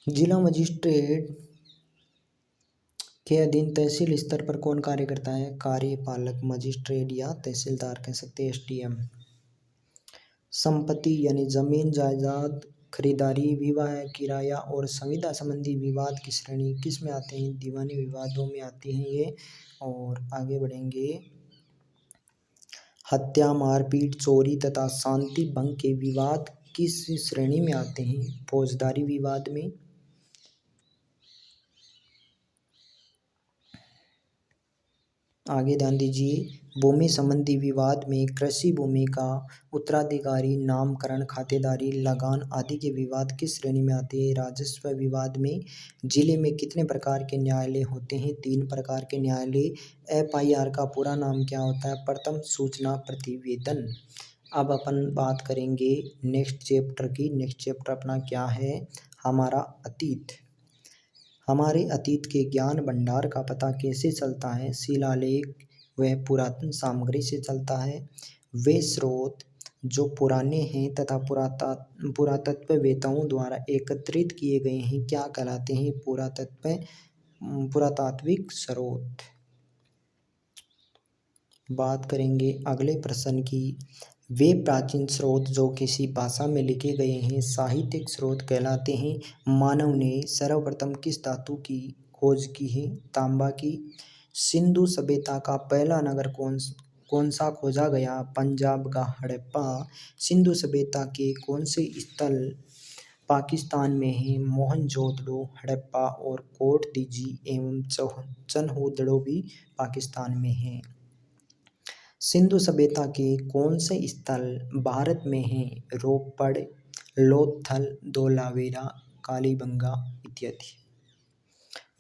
जिला मजिस्ट्रेट के अधीन तहसील स्तर पर कौन कार्य करता है? कार्यपालक मजिस्ट्रेट या तहसीलदार कह सकते हैं, एसडीएम। संपत्ति यानी जमीन जायदाद, खरीदारी, विवाह, किराया और संविदा संबंधी विवाद की श्रेणी किस में आते हैं? दीवानी विवादों में आते हैं ये। और आगे बढ़ेंगे, हत्या, मारपीट, चोरी तथा शांति भंग के विवाद किस श्रेणी में आते हैं? फौजदारी विवाद में। आगे ध्यान दीजिए, भूमि संबंधी विवाद में कृषि भूमि का उत्तराधिकारी, नामकरण, खातेदारी, लगान आदि के विवाद किस श्रेणी में आते हैं? राजस्व विवाद में। जिले में कितने प्रकार के न्यायालय होते हैं? 3 प्रकार के न्यायालय। एफआईआर का पूरा नाम क्या होता है? प्रथम सूचना प्रतिवेदन। अब अपन बात करेंगे नेक्स्ट चैप्टर की। नेक्स्ट चैप्टर अपना क्या है? हमारा अतीत। हमारे अतीत के ज्ञान भंडार का पता कैसे चलता है? शिलालेख व पुरातन सामग्री से चलता है। वे स्रोत जो पुराने हैं तथा पुरातत्ववेताओं द्वारा एकत्रित किए गए हैं क्या कहलाते हैं? पुरातात्विक स्रोत। बात करेंगे अगले प्रश्न की। वे प्राचीन स्रोत जो किसी भाषा में लिखे गए हैं साहित्यिक स्रोत कहलाते हैं। मानव ने सर्वप्रथम किस धातु की खोज की है? तांबा की। सिंधु सभ्यता का पहला नगर कौन सा खोजा गया? पंजाब का हड़प्पा। सिंधु सभ्यता के कौन से स्थल पाकिस्तान में हैं? मोहनजोदड़ो, हड़प्पा और कोट दीजी एवं चन्होदड़ो भी पाकिस्तान में हैं। सिंधु सभ्यता के कौन से स्थल भारत में हैं? रोपड़, लोथल, धोलावीरा, कालीबंगा इत्यादि।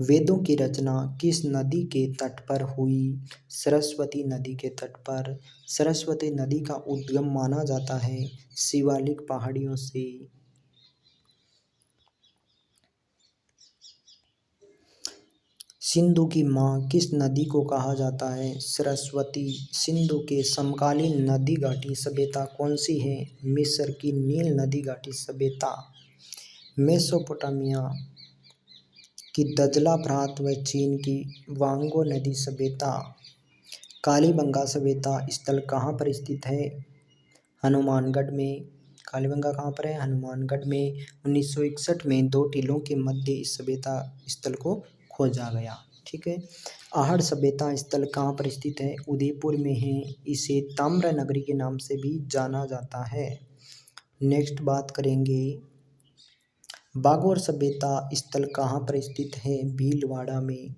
वेदों की रचना किस नदी के तट पर हुई? सरस्वती नदी के तट पर। सरस्वती नदी का उद्गम माना जाता है शिवालिक पहाड़ियों से। सिंधु की माँ किस नदी को कहा जाता है? सरस्वती। सिंधु के समकालीन नदी घाटी सभ्यता कौन सी है? मिस्र की नील नदी घाटी सभ्यता। मेसोपोटामिया की दजला प्रांत व चीन की वांगो नदी सभ्यता। कालीबंगा सभ्यता स्थल कहाँ पर स्थित है? हनुमानगढ़ में। कालीबंगा कहाँ पर है? हनुमानगढ़ में। 1961 में 2 टीलों के मध्य इस सभ्यता स्थल को खोजा गया। ठीक है। आहड़ सभ्यता स्थल कहाँ पर स्थित है? उदयपुर में है। इसे ताम्र नगरी के नाम से भी जाना जाता है। नेक्स्ट बात करेंगे बागोर सभ्यता स्थल कहाँ पर स्थित है? भीलवाड़ा में।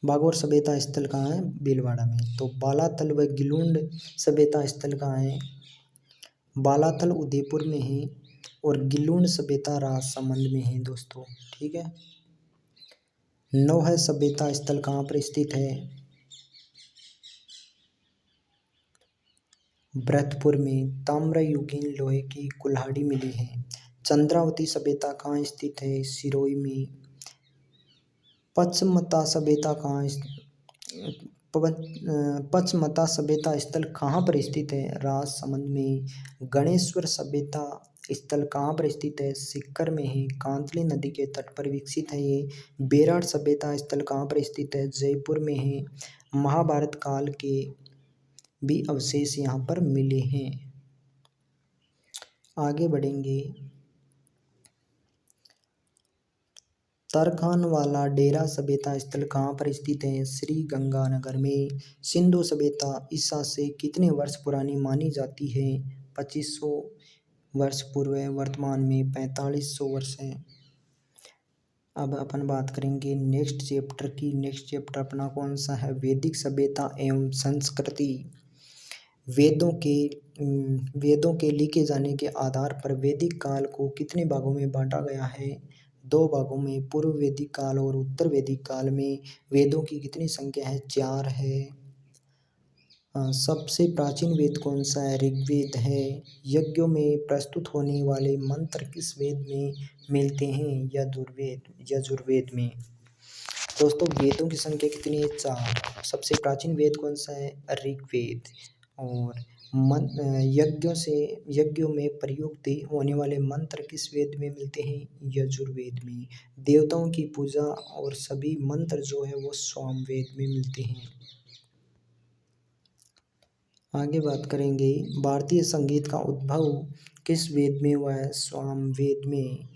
बागोर सभ्यता स्थल कहाँ है? भीलवाड़ा में। तो बालातल व गिलुंड सभ्यता स्थल कहाँ है? बालातल उदयपुर में है और गिलुंड सभ्यता राजसमंद में है दोस्तों। ठीक है। नौह सभ्यता स्थल कहाँ पर स्थित है? भरतपुर में। ताम्रयुगीन लोहे की कुल्हाड़ी मिली है। चंद्रावती सभ्यता कहाँ स्थित है? सिरोही में। पचमता सभ्यता पचमता सभ्यता स्थल कहाँ पर स्थित है? राजसमंद में। गणेश्वर सभ्यता स्थल कहाँ पर स्थित है? सीकर में है। कांतली नदी के तट पर विकसित है ये। बेराट सभ्यता स्थल कहाँ पर स्थित है? जयपुर में है। महाभारत काल के भी अवशेष यहाँ पर मिले हैं। आगे बढ़ेंगे। तरखानवाला डेरा सभ्यता स्थल कहाँ पर स्थित है? श्री गंगानगर में। सिंधु सभ्यता ईसा से कितने वर्ष पुरानी मानी जाती है? 2500 वर्ष पूर्व। वर्तमान में 4500 वर्ष है। अब अपन बात करेंगे नेक्स्ट चैप्टर की। नेक्स्ट चैप्टर अपना कौन सा है? वैदिक सभ्यता एवं संस्कृति। वेदों के लिखे जाने के आधार पर वैदिक काल को कितने भागों में बांटा गया है? 2 भागों में। पूर्व वैदिक काल और उत्तर वैदिक काल में। वेदों की कितनी संख्या है? 4 है। सबसे प्राचीन वेद कौन सा है? ऋग्वेद है। यज्ञों में प्रस्तुत होने वाले मंत्र किस वेद में मिलते हैं? यजुर्वेद में। दोस्तों वेदों की संख्या कितनी है? 4। सबसे प्राचीन वेद कौन सा है? ऋग्वेद। और यज्ञों में प्रयुक्त होने वाले मंत्र किस वेद में मिलते हैं? यजुर्वेद में। देवताओं की पूजा और सभी मंत्र जो है वो सामवेद में मिलते हैं। आगे बात करेंगे भारतीय संगीत का उद्भव किस वेद में हुआ है? सामवेद में।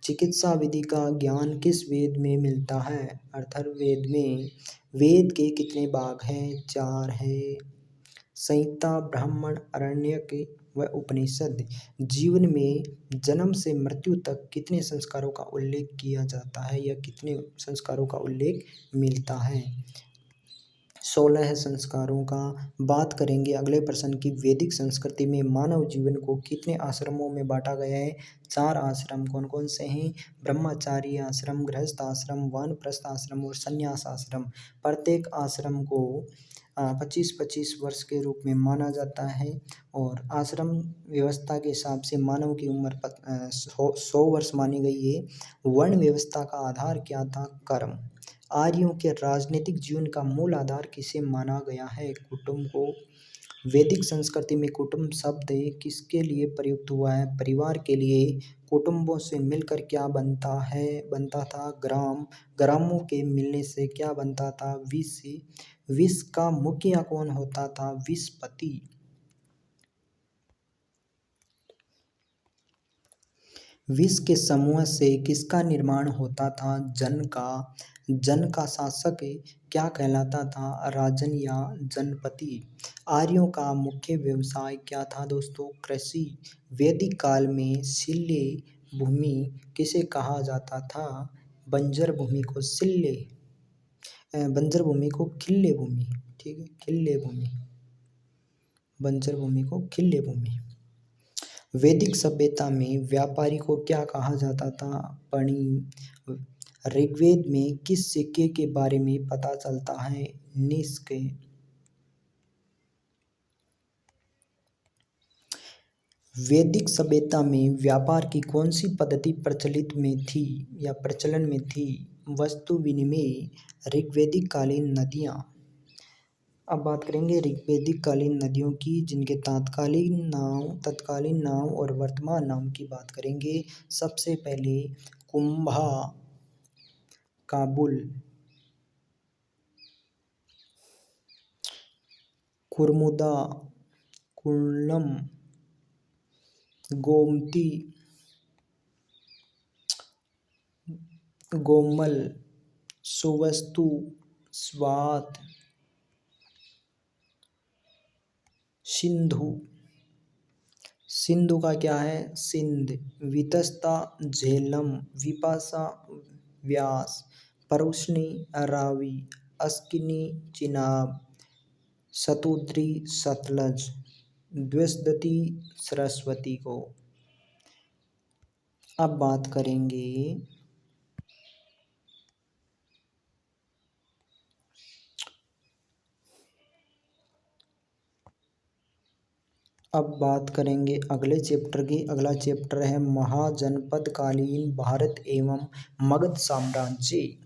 चिकित्सा विधि का ज्ञान किस वेद में मिलता है? अथर्ववेद में। वेद के कितने भाग हैं? 4 हैं। संहिता, ब्राह्मण, आरण्यक व उपनिषद। जीवन में जन्म से मृत्यु तक कितने संस्कारों का उल्लेख किया जाता है या कितने संस्कारों का उल्लेख मिलता है? 16 संस्कारों का। बात करेंगे अगले प्रश्न की। वैदिक संस्कृति में मानव जीवन को कितने आश्रमों में बांटा गया है? 4 आश्रम। कौन कौन से हैं? ब्रह्मचारी आश्रम, गृहस्थ आश्रम, वानप्रस्थ आश्रम और संन्यास आश्रम। प्रत्येक आश्रम को 25-25 वर्ष के रूप में माना जाता है। और आश्रम व्यवस्था के हिसाब से मानव की उम्र 100 वर्ष मानी गई है। वर्ण व्यवस्था का आधार क्या था? कर्म। आर्यों के राजनीतिक जीवन का मूल आधार किसे माना गया है? कुटुंब को। वैदिक संस्कृति में कुटुंब शब्द किसके लिए प्रयुक्त हुआ है? परिवार के लिए। कुटुंबों से मिलकर क्या बनता था? ग्राम। ग्रामों के मिलने से क्या बनता था? विष। विष का मुखिया कौन होता था? विषपति। विष के समूह से किसका निर्माण होता था? जन का। जन का शासक क्या कहलाता था? राजन या जनपति। आर्यों का मुख्य व्यवसाय क्या था दोस्तों? कृषि। वैदिक काल में शिल्य भूमि किसे कहा जाता था? बंजर भूमि को शिल्य, बंजर भूमि को खिल्य भूमि। ठीक है, खिल्य भूमि। बंजर भूमि को खिल्य भूमि। वैदिक सभ्यता में व्यापारी को क्या कहा जाता था? पणी। ऋग्वेद में किस सिक्के के बारे में पता चलता है? निष्क। वैदिक सभ्यता में व्यापार की कौन सी पद्धति प्रचलित में थी या प्रचलन में थी? वस्तु विनिमय। ऋग्वैदिक कालीन नदियाँ। अब बात करेंगे ऋग्वैदिक कालीन नदियों की, जिनके तत्कालीन नाम और वर्तमान नाम की बात करेंगे। सबसे पहले कुंभा, काबुल, कुर्मुदा, कुर्णम, गोमती, गोमल, सुवस्तु, स्वात, सिंधु। सिंधु का क्या है? सिंध। वितस्ता, झेलम, विपाशा, व्यास, परुष्णी, रावी, अस्किनी, चिनाब, शतुद्री, सतलज, द्विशदती, सरस्वती को। अब बात करेंगे अगले चैप्टर की। अगला चैप्टर है महाजनपदकालीन भारत एवं मगध साम्राज्य।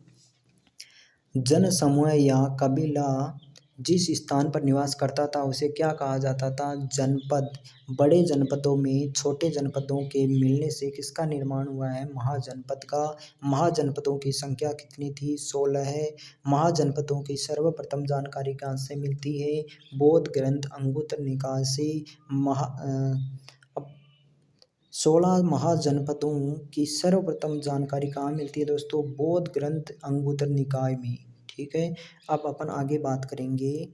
जनसमूह या कबीला जिस स्थान पर निवास करता था उसे क्या कहा जाता था? जनपद। बड़े जनपदों में छोटे जनपदों के मिलने से किसका निर्माण हुआ है? महाजनपद का। महाजनपदों की संख्या कितनी थी? 16 है। महाजनपदों की सर्वप्रथम जानकारी कहाँ से मिलती है? बौद्ध ग्रंथ अंगुत्तर निकाय से। 16 महाजनपदों की सर्वप्रथम जानकारी कहाँ मिलती है दोस्तों? बौद्ध ग्रंथ अंगुत्तर निकाय में। ठीक है। अब अपन आगे बात करेंगे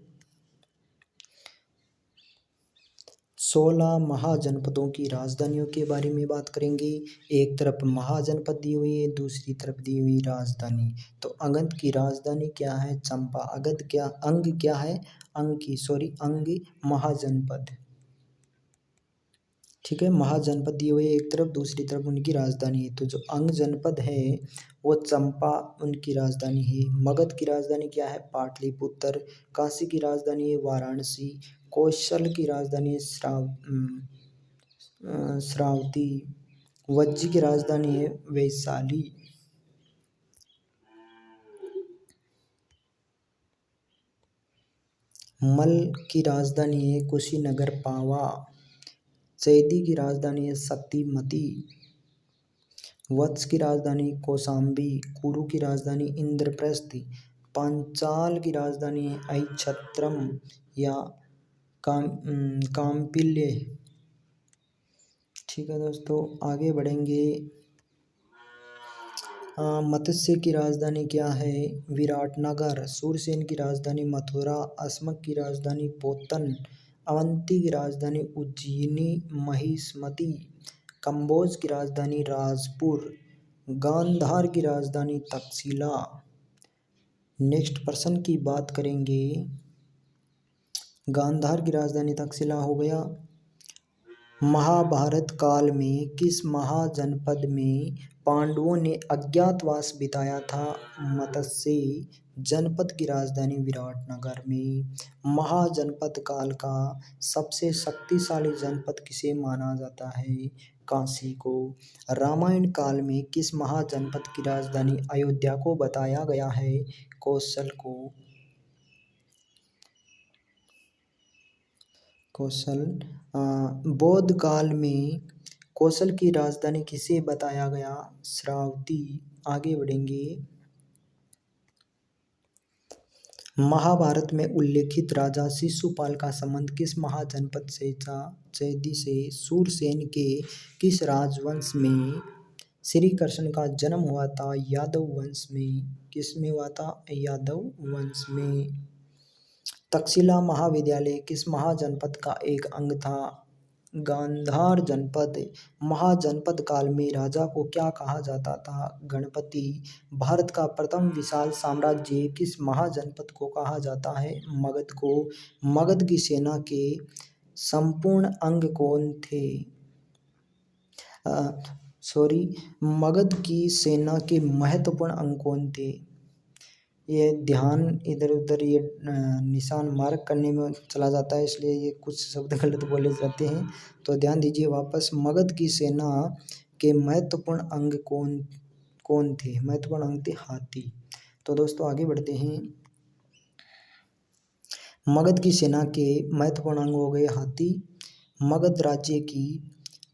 16 महाजनपदों की राजधानियों के बारे में बात करेंगे। एक तरफ महाजनपद दी हुई है, दूसरी तरफ दी हुई राजधानी। तो अगध की राजधानी क्या है? चंपा। अंग क्या है? अंग महाजनपद। ठीक है, महाजनपद दिए हुए एक तरफ, दूसरी तरफ उनकी राजधानी है। तो जो अंग जनपद है वो चंपा उनकी राजधानी है। मगध की राजधानी क्या है? पाटलिपुत्र। काशी की राजधानी है वाराणसी। कौशल की राजधानी है श्रावती। वज्जी की राजधानी है वैशाली। मल की राजधानी है कुशीनगर पावा। चैदी की राजधानी है सतीमती। वत्स की राजधानी कौशाम्बी। कुरु की राजधानी इंद्रप्रस्थ। पांचाल की राजधानी है अहिच्छत्रम या काम्पिल्य। ठीक है दोस्तों, आगे बढ़ेंगे। मत्स्य की राजधानी क्या है? विराटनगर। सूरसेन की राजधानी मथुरा। अस्मक की राजधानी पोतन। अवंती की राजधानी उज्जयिनी महिष्मती। कंबोज की राजधानी राजपुर। गांधार की राजधानी तक्षशिला। नेक्स्ट पर्सन की बात करेंगे। गांधार की राजधानी तक्षशिला हो गया। महाभारत काल में किस महाजनपद में पांडवों ने अज्ञातवास बिताया था? मत्स्य। जनपद की राजधानी विराटनगर में। महाजनपद काल का सबसे शक्तिशाली जनपद किसे माना जाता है? काशी को। रामायण काल में किस महाजनपद की राजधानी अयोध्या को बताया गया है? कौशल को। कौशल। बौद्ध काल में कौशल की राजधानी किसे बताया गया? श्रावती। आगे बढ़ेंगे। महाभारत में उल्लेखित राजा शिशुपाल का संबंध किस महाजनपद से था? चैदी से। सूरसेन के किस राजवंश में श्री कृष्ण का जन्म हुआ था? यादव वंश में। किस में हुआ था? यादव वंश में। तक्षशिला महाविद्यालय किस महाजनपद का एक अंग था? गांधार जनपद। महाजनपद काल में राजा को क्या कहा जाता था? गणपति। भारत का प्रथम विशाल साम्राज्य किस महाजनपद को कहा जाता है? मगध को। मगध की सेना के संपूर्ण अंग कौन थे? मगध की सेना के महत्वपूर्ण अंग कौन थे? ये ध्यान इधर उधर ये निशान मार्क करने में चला जाता है, इसलिए ये कुछ शब्द गलत बोले जाते हैं, तो ध्यान दीजिए वापस। मगध की सेना के महत्वपूर्ण अंग कौन कौन थे? महत्वपूर्ण अंग थे हाथी। तो दोस्तों आगे बढ़ते हैं। मगध की सेना के महत्वपूर्ण अंग हो गए हाथी। मगध राज्य की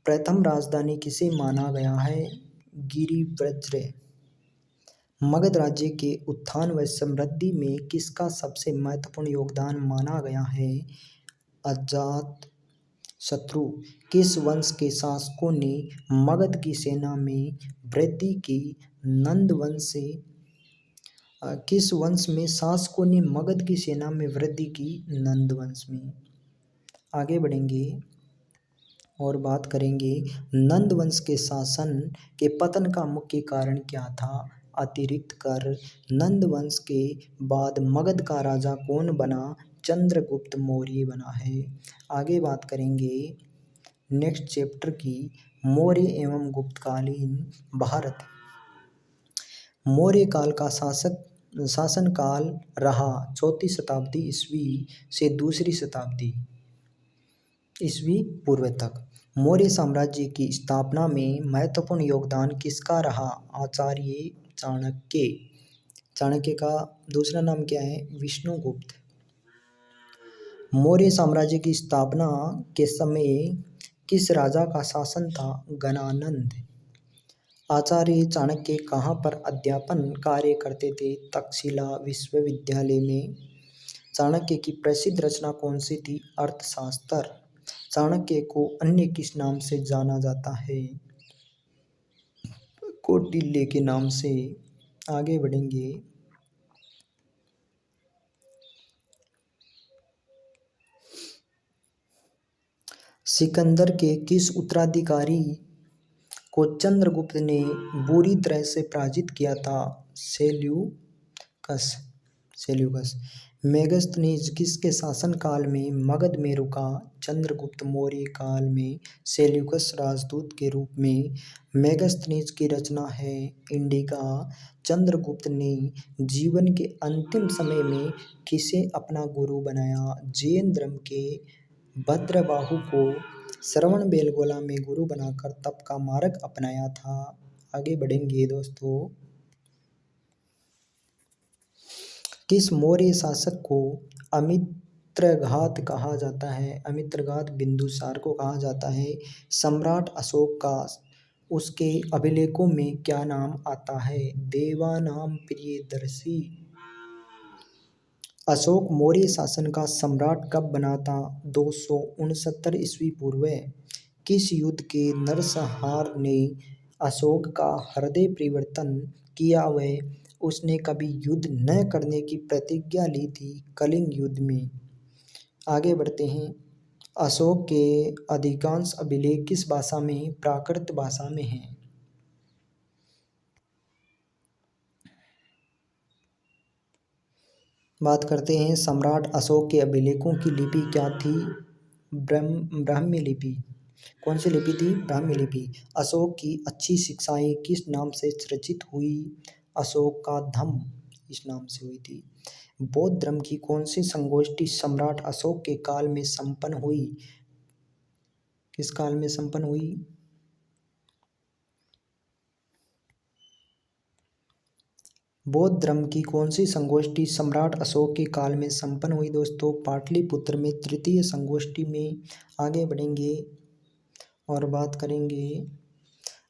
प्रथम राजधानी किसे माना गया है? गिरिव्रज। मगध राज्य के उत्थान व समृद्धि में किसका सबसे महत्वपूर्ण योगदान माना गया है? अजातशत्रु। किस वंश के शासकों ने मगध की सेना में वृद्धि की? नंद वंश से। किस वंश में शासकों ने मगध की सेना में वृद्धि की? नंद वंश में। आगे बढ़ेंगे और बात करेंगे नंद वंश के शासन के पतन का मुख्य कारण क्या था? अतिरिक्त कर। नंद वंश के बाद मगध का राजा कौन बना? चंद्रगुप्त मौर्य बना है। आगे बात करेंगे नेक्स्ट चैप्टर की, मौर्य एवं गुप्तकालीन भारत। मौर्य काल का शासन काल रहा 4वीं शताब्दी ईस्वी से 2री शताब्दी ईस्वी पूर्व तक। मौर्य साम्राज्य की स्थापना में महत्वपूर्ण योगदान किसका रहा? आचार्य चाणक्य। चाणक्य का दूसरा नाम क्या है? विष्णुगुप्त। मौर्य साम्राज्य की स्थापना के समय किस राजा का शासन था? गणानंद। आचार्य चाणक्य कहाँ पर अध्यापन कार्य करते थे? तक्षशिला विश्वविद्यालय में। चाणक्य की प्रसिद्ध रचना कौन सी थी? अर्थशास्त्र। चाणक्य को अन्य किस नाम से जाना जाता है? कौटिल्य के नाम से। आगे बढ़ेंगे। सिकंदर के किस उत्तराधिकारी को चंद्रगुप्त ने बुरी तरह से पराजित किया था? सेल्यूकस। मेगस्थनीज किसके शासन काल में मगध में रुका? चंद्रगुप्त मौर्य काल में सेल्यूकस राजदूत के रूप में मेगस्थनीज की रचना है इंडिका। चंद्रगुप्त ने जीवन के अंतिम समय में किसे अपना गुरु बनाया? जैन धर्म के भद्रबाहु को श्रवण बेलगोला में गुरु बनाकर तप का मार्ग अपनाया था। आगे बढ़ेंगे दोस्तों। किस मौर्य शासक को अमित्रघात कहा जाता है? अमित्रघात बिंदुसार को कहा जाता है। सम्राट अशोक का उसके अभिलेखों में क्या नाम आता है? देवानाम प्रियदर्शी। अशोक मौर्य शासन का सम्राट कब बना था? 269 ईस्वी पूर्व। किस युद्ध के नरसंहार ने अशोक का हृदय परिवर्तन किया व उसने कभी युद्ध न करने की प्रतिज्ञा ली थी? कलिंग युद्ध में। आगे बढ़ते हैं। अशोक के अधिकांश अभिलेख किस भाषा में? प्राकृत भाषा में हैं। बात करते हैं सम्राट अशोक के अभिलेखों की लिपि क्या थी? ब्राह्मी लिपि। कौन सी लिपि थी? ब्राह्मी लिपि। अशोक की अच्छी शिक्षाएं किस नाम से चर्चित हुई? अशोक का धम्म। इस नाम से हुई थी। बौद्ध धर्म की कौन सी संगोष्ठी सम्राट अशोक के काल में संपन्न हुई? किस काल में संपन्न हुई? बौद्ध धर्म की कौन सी संगोष्ठी सम्राट अशोक के काल में संपन्न हुई? दोस्तों पाटलिपुत्र में तृतीय संगोष्ठी में। आगे बढ़ेंगे और बात करेंगे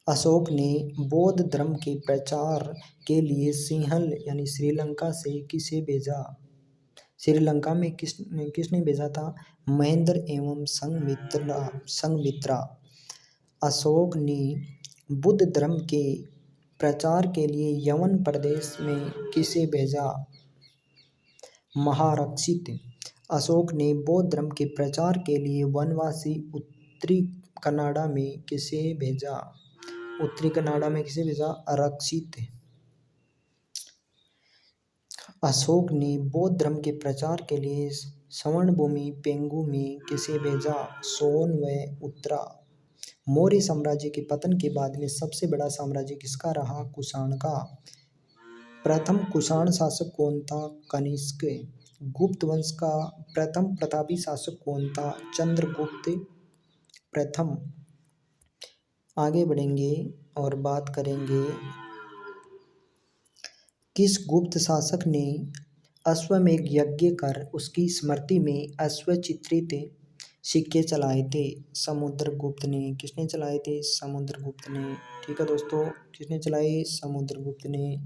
अशोक ने बौद्ध धर्म के प्रचार के लिए सिंहल यानी श्रीलंका से किसे भेजा? श्रीलंका में किसने भेजा था? महेंद्र एवं संघमित्रा। अशोक ने बुद्ध धर्म के प्रचार के लिए यवन प्रदेश में किसे भेजा? महारक्षित। अशोक ने बौद्ध धर्म के प्रचार के लिए वनवासी उत्तरी कनाडा में किसे भेजा? उत्तरी कनाडा में किसे भेजा? आरक्षित। अशोक ने बौद्ध धर्म के प्रचार के लिए स्वर्णभूमि पेंगू में किसे भेजा? सोन व उत्तरा। मौर्य साम्राज्य के पतन के बाद में सबसे बड़ा साम्राज्य किसका रहा? कुषाण का। प्रथम कुषाण शासक कौन था? कनिष्क। गुप्त वंश का प्रथम प्रतापी शासक कौन था? चंद्रगुप्त प्रथम। आगे बढ़ेंगे और बात करेंगे किस गुप्त शासक ने अश्वमेध यज्ञ कर उसकी स्मृति में अश्व चित्रित सिक्के चलाए थे? समुद्रगुप्त ने। किसने चलाए थे? समुद्रगुप्त ने। ठीक है दोस्तों, किसने चलाए? समुद्रगुप्त ने।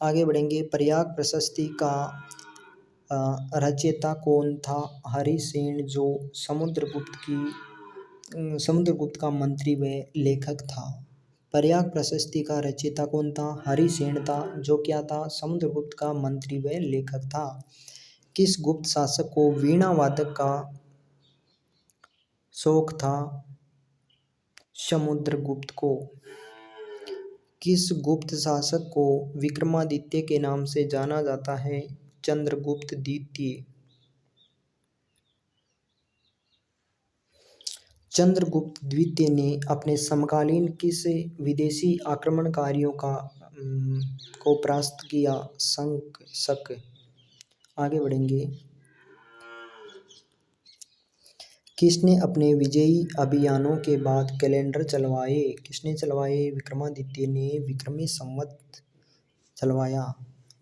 आगे बढ़ेंगे प्रयाग प्रशस्ति का रचयिता कौन था? हरिसेन, जो समुद्रगुप्त का मंत्री व लेखक था। प्रयाग प्रशस्ति का रचयिता कौन था? हरिसेन था, जो क्या था? समुद्रगुप्त का मंत्री व लेखक था। किस गुप्त शासक को वीणा वादक का शौक था? समुद्रगुप्त को। किस गुप्त शासक को विक्रमादित्य के नाम से जाना जाता है? चंद्रगुप्त द्वितीय। चंद्रगुप्त द्वितीय ने अपने समकालीन किस विदेशी आक्रमणकारियों को परास्त किया? शक। आगे बढ़ेंगे किसने अपने विजयी अभियानों के बाद कैलेंडर चलवाए? किसने चलवाए? विक्रमादित्य ने विक्रमी संवत चलवाया।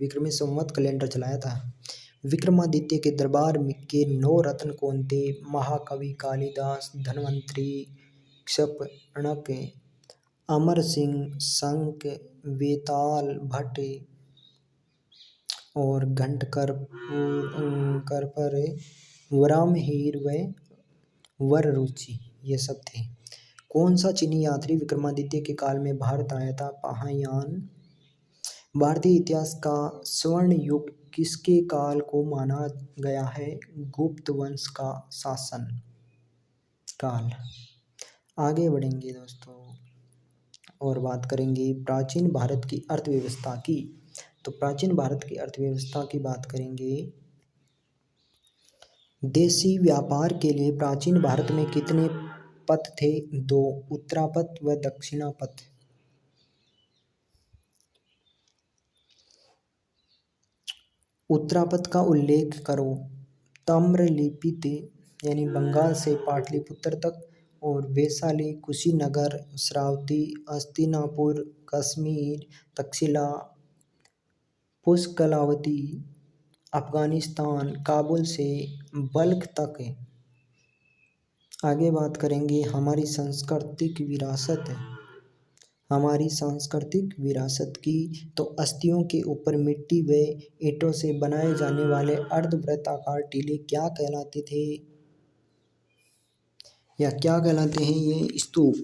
विक्रमी संवत कैलेंडर चलाया था। विक्रमादित्य के दरबार के 9 रत्न कौन थे? महाकवि कालिदास, धन्वंतरि, क्षपणक, अमर सिंह, शंख, वेताल भट्ट और घंटकर्पर, वराहमिहिर व वररुचि, ये सब थे। कौन सा चीनी यात्री विक्रमादित्य के काल में भारत आया था? फाहियान। भारतीय इतिहास का स्वर्ण युग किसके काल को माना गया है? गुप्त वंश का शासन काल। आगे बढ़ेंगे दोस्तों और बात करेंगे प्राचीन भारत की अर्थव्यवस्था की। तो प्राचीन भारत की अर्थव्यवस्था की बात करेंगे। देशी व्यापार के लिए प्राचीन भारत में कितने पथ थे? 2, उत्तरापथ व दक्षिणापथ। उत्तरापथ का उल्लेख करो। ताम्रलिप्ति यानी बंगाल से पाटलिपुत्र तक, और वैशाली, कुशीनगर, श्रावती, हस्तिनापुर, कश्मीर, तक्षशिला, पुष्कलावती, अफगानिस्तान, काबुल से बल्ख तक। आगे बात करेंगे हमारी सांस्कृतिक विरासत की। तो अस्थियों के ऊपर मिट्टी व ईंटों से बनाए जाने वाले अर्धवृत्ताकार टीले क्या कहलाते थे या क्या कहलाते हैं? ये स्तूप।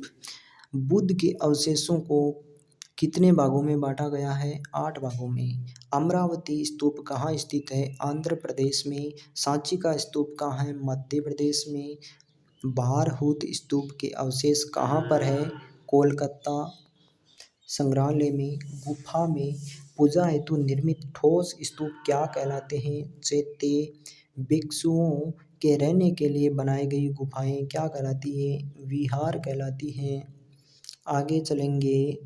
बुद्ध के अवशेषों को कितने भागों में बांटा गया है? 8 भागों में। अमरावती स्तूप कहाँ स्थित है? आंध्र प्रदेश में। सांची का स्तूप कहाँ है? मध्य प्रदेश में। भारहूत स्तूप के अवशेष कहाँ पर है? कोलकाता संग्रहालय में। गुफा में पूजा हेतु निर्मित ठोस स्तूप क्या कहलाते हैं? चैत्य। भिक्षुओं के रहने के लिए बनाई गई गुफाएं क्या कहलाती हैं? विहार कहलाती हैं। आगे चलेंगे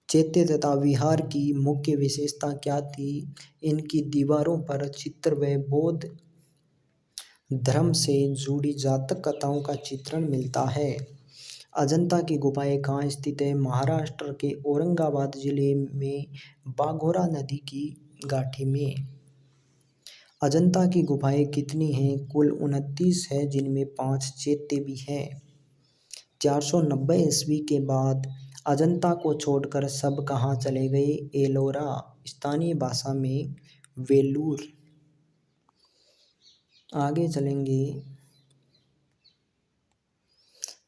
चैत्य तथा विहार की मुख्य विशेषता क्या थी? इनकी दीवारों पर चित्र व बौद्ध धर्म से जुड़ी जातक कथाओं का चित्रण मिलता है। अजंता की गुफाएं कहाँ स्थित है? महाराष्ट्र के औरंगाबाद जिले में बाघोरा नदी की घाटी में। अजंता की गुफाएं कितनी हैं? कुल 29 है, जिनमें 5 चैत्य भी हैं। 490 ईस्वी के बाद अजंता को छोड़कर सब कहाँ चले गए? एलोरा, स्थानीय भाषा में वेलूर। आगे चलेंगे।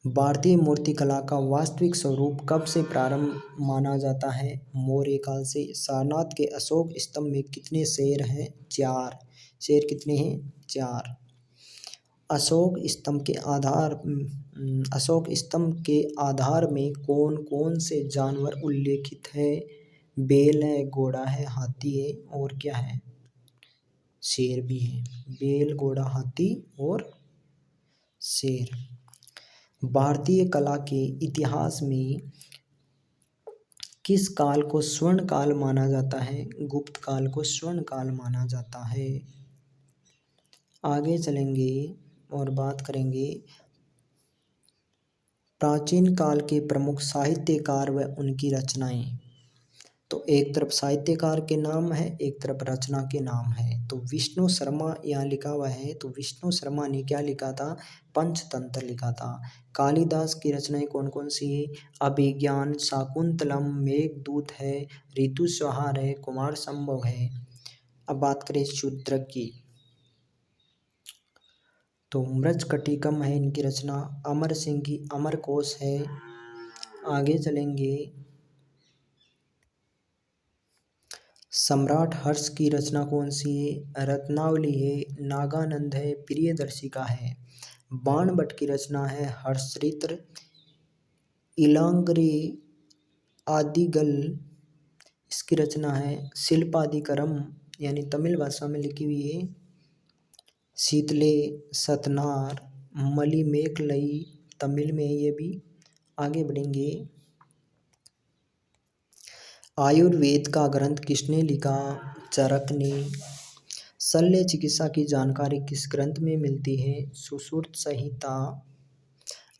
भारतीय मूर्तिकला का वास्तविक स्वरूप कब से प्रारंभ माना जाता है? मौर्य काल से। सारनाथ के अशोक स्तंभ में कितने शेर हैं? 4। शेर कितने हैं? 4। अशोक स्तंभ के आधार में कौन कौन से जानवर उल्लेखित है? बैल है, घोड़ा है, हाथी है और क्या है? शेर भी है। बैल, घोड़ा, हाथी और शेर। भारतीय कला के इतिहास में किस काल को स्वर्ण काल माना जाता है? गुप्त काल को स्वर्ण काल माना जाता है। आगे चलेंगे और बात करेंगे प्राचीन काल के प्रमुख साहित्यकार व उनकी रचनाएं। तो एक तरफ साहित्यकार के नाम है, एक तरफ रचना के नाम है। तो विष्णु शर्मा यहाँ लिखा हुआ है, तो विष्णु शर्मा ने क्या लिखा था? पंचतंत्र लिखा था। कालिदास की रचनाएं कौन कौन सी है? अभिज्ञान, शाकुंतलम, मेघदूत है, ऋतुसंहार है, कुमार संभव है। अब बात करें शूद्रक की, तो मृच्छकटिकम है इनकी रचना। अमर सिंह की अमरकोश है। आगे चलेंगे। सम्राट हर्ष की रचना कौन सी है? रत्नावली है, नागानंद है, प्रियदर्शिका है। बाणभट्ट की रचना है हर्षचरित्र। इलांगरे आदिगल इसकी रचना है शिल्पादिकरम, यानी तमिल भाषा में लिखी हुई है। शीतले सतनार, मलिमेकलई तमिल में है ये भी। आगे बढ़ेंगे। आयुर्वेद का ग्रंथ किसने लिखा? चरक ने। शल्य चिकित्सा की जानकारी किस ग्रंथ में मिलती है? सुश्रुत संहिता।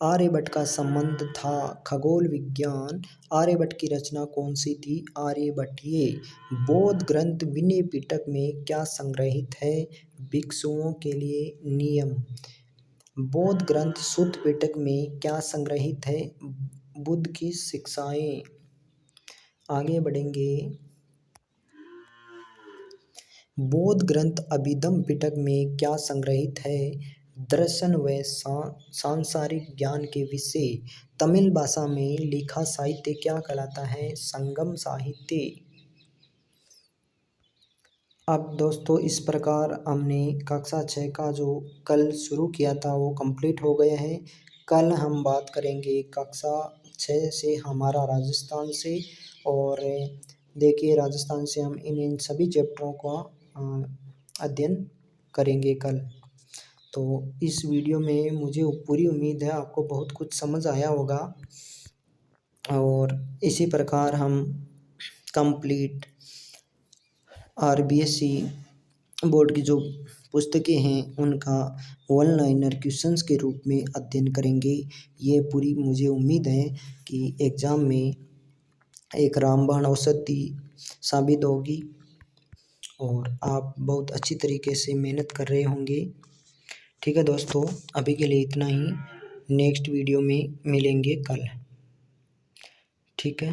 आर्यभट्ट का संबंध था खगोल विज्ञान। आर्यभट्ट की रचना कौन सी थी? आर्यभट्टीय। बौद्ध ग्रंथ विनय पिटक में क्या संग्रहित है? भिक्षुओं के लिए नियम। बौद्ध ग्रंथ सुत्त पिटक में क्या संग्रहित है? बुद्ध की शिक्षाएं। आगे बढ़ेंगे। बौद्ध ग्रंथ अभिधम्म पिटक में क्या संग्रहित है? दर्शन व सांसारिक ज्ञान के विषय। तमिल भाषा में लिखा साहित्य क्या कहलाता है? संगम साहित्य। अब दोस्तों इस प्रकार हमने कक्षा 6 का जो कल शुरू किया था वो कंप्लीट हो गया है। कल हम बात करेंगे कक्षा 6 से हमारा राजस्थान से, और देखिए राजस्थान से हम इन सभी चैप्टरों का अध्ययन करेंगे कल। तो इस वीडियो में मुझे पूरी उम्मीद है आपको बहुत कुछ समझ आया होगा, और इसी प्रकार हम कंप्लीट RBSC बोर्ड की जो पुस्तकें हैं उनका वन लाइनर क्वेश्चंस के रूप में अध्ययन करेंगे। ये पूरी मुझे उम्मीद है कि एग्ज़ाम में एक रामबाण औषधि साबित होगी और आप बहुत अच्छी तरीके से मेहनत कर रहे होंगे। ठीक है दोस्तों, अभी के लिए इतना ही। नेक्स्ट वीडियो में मिलेंगे कल। ठीक है।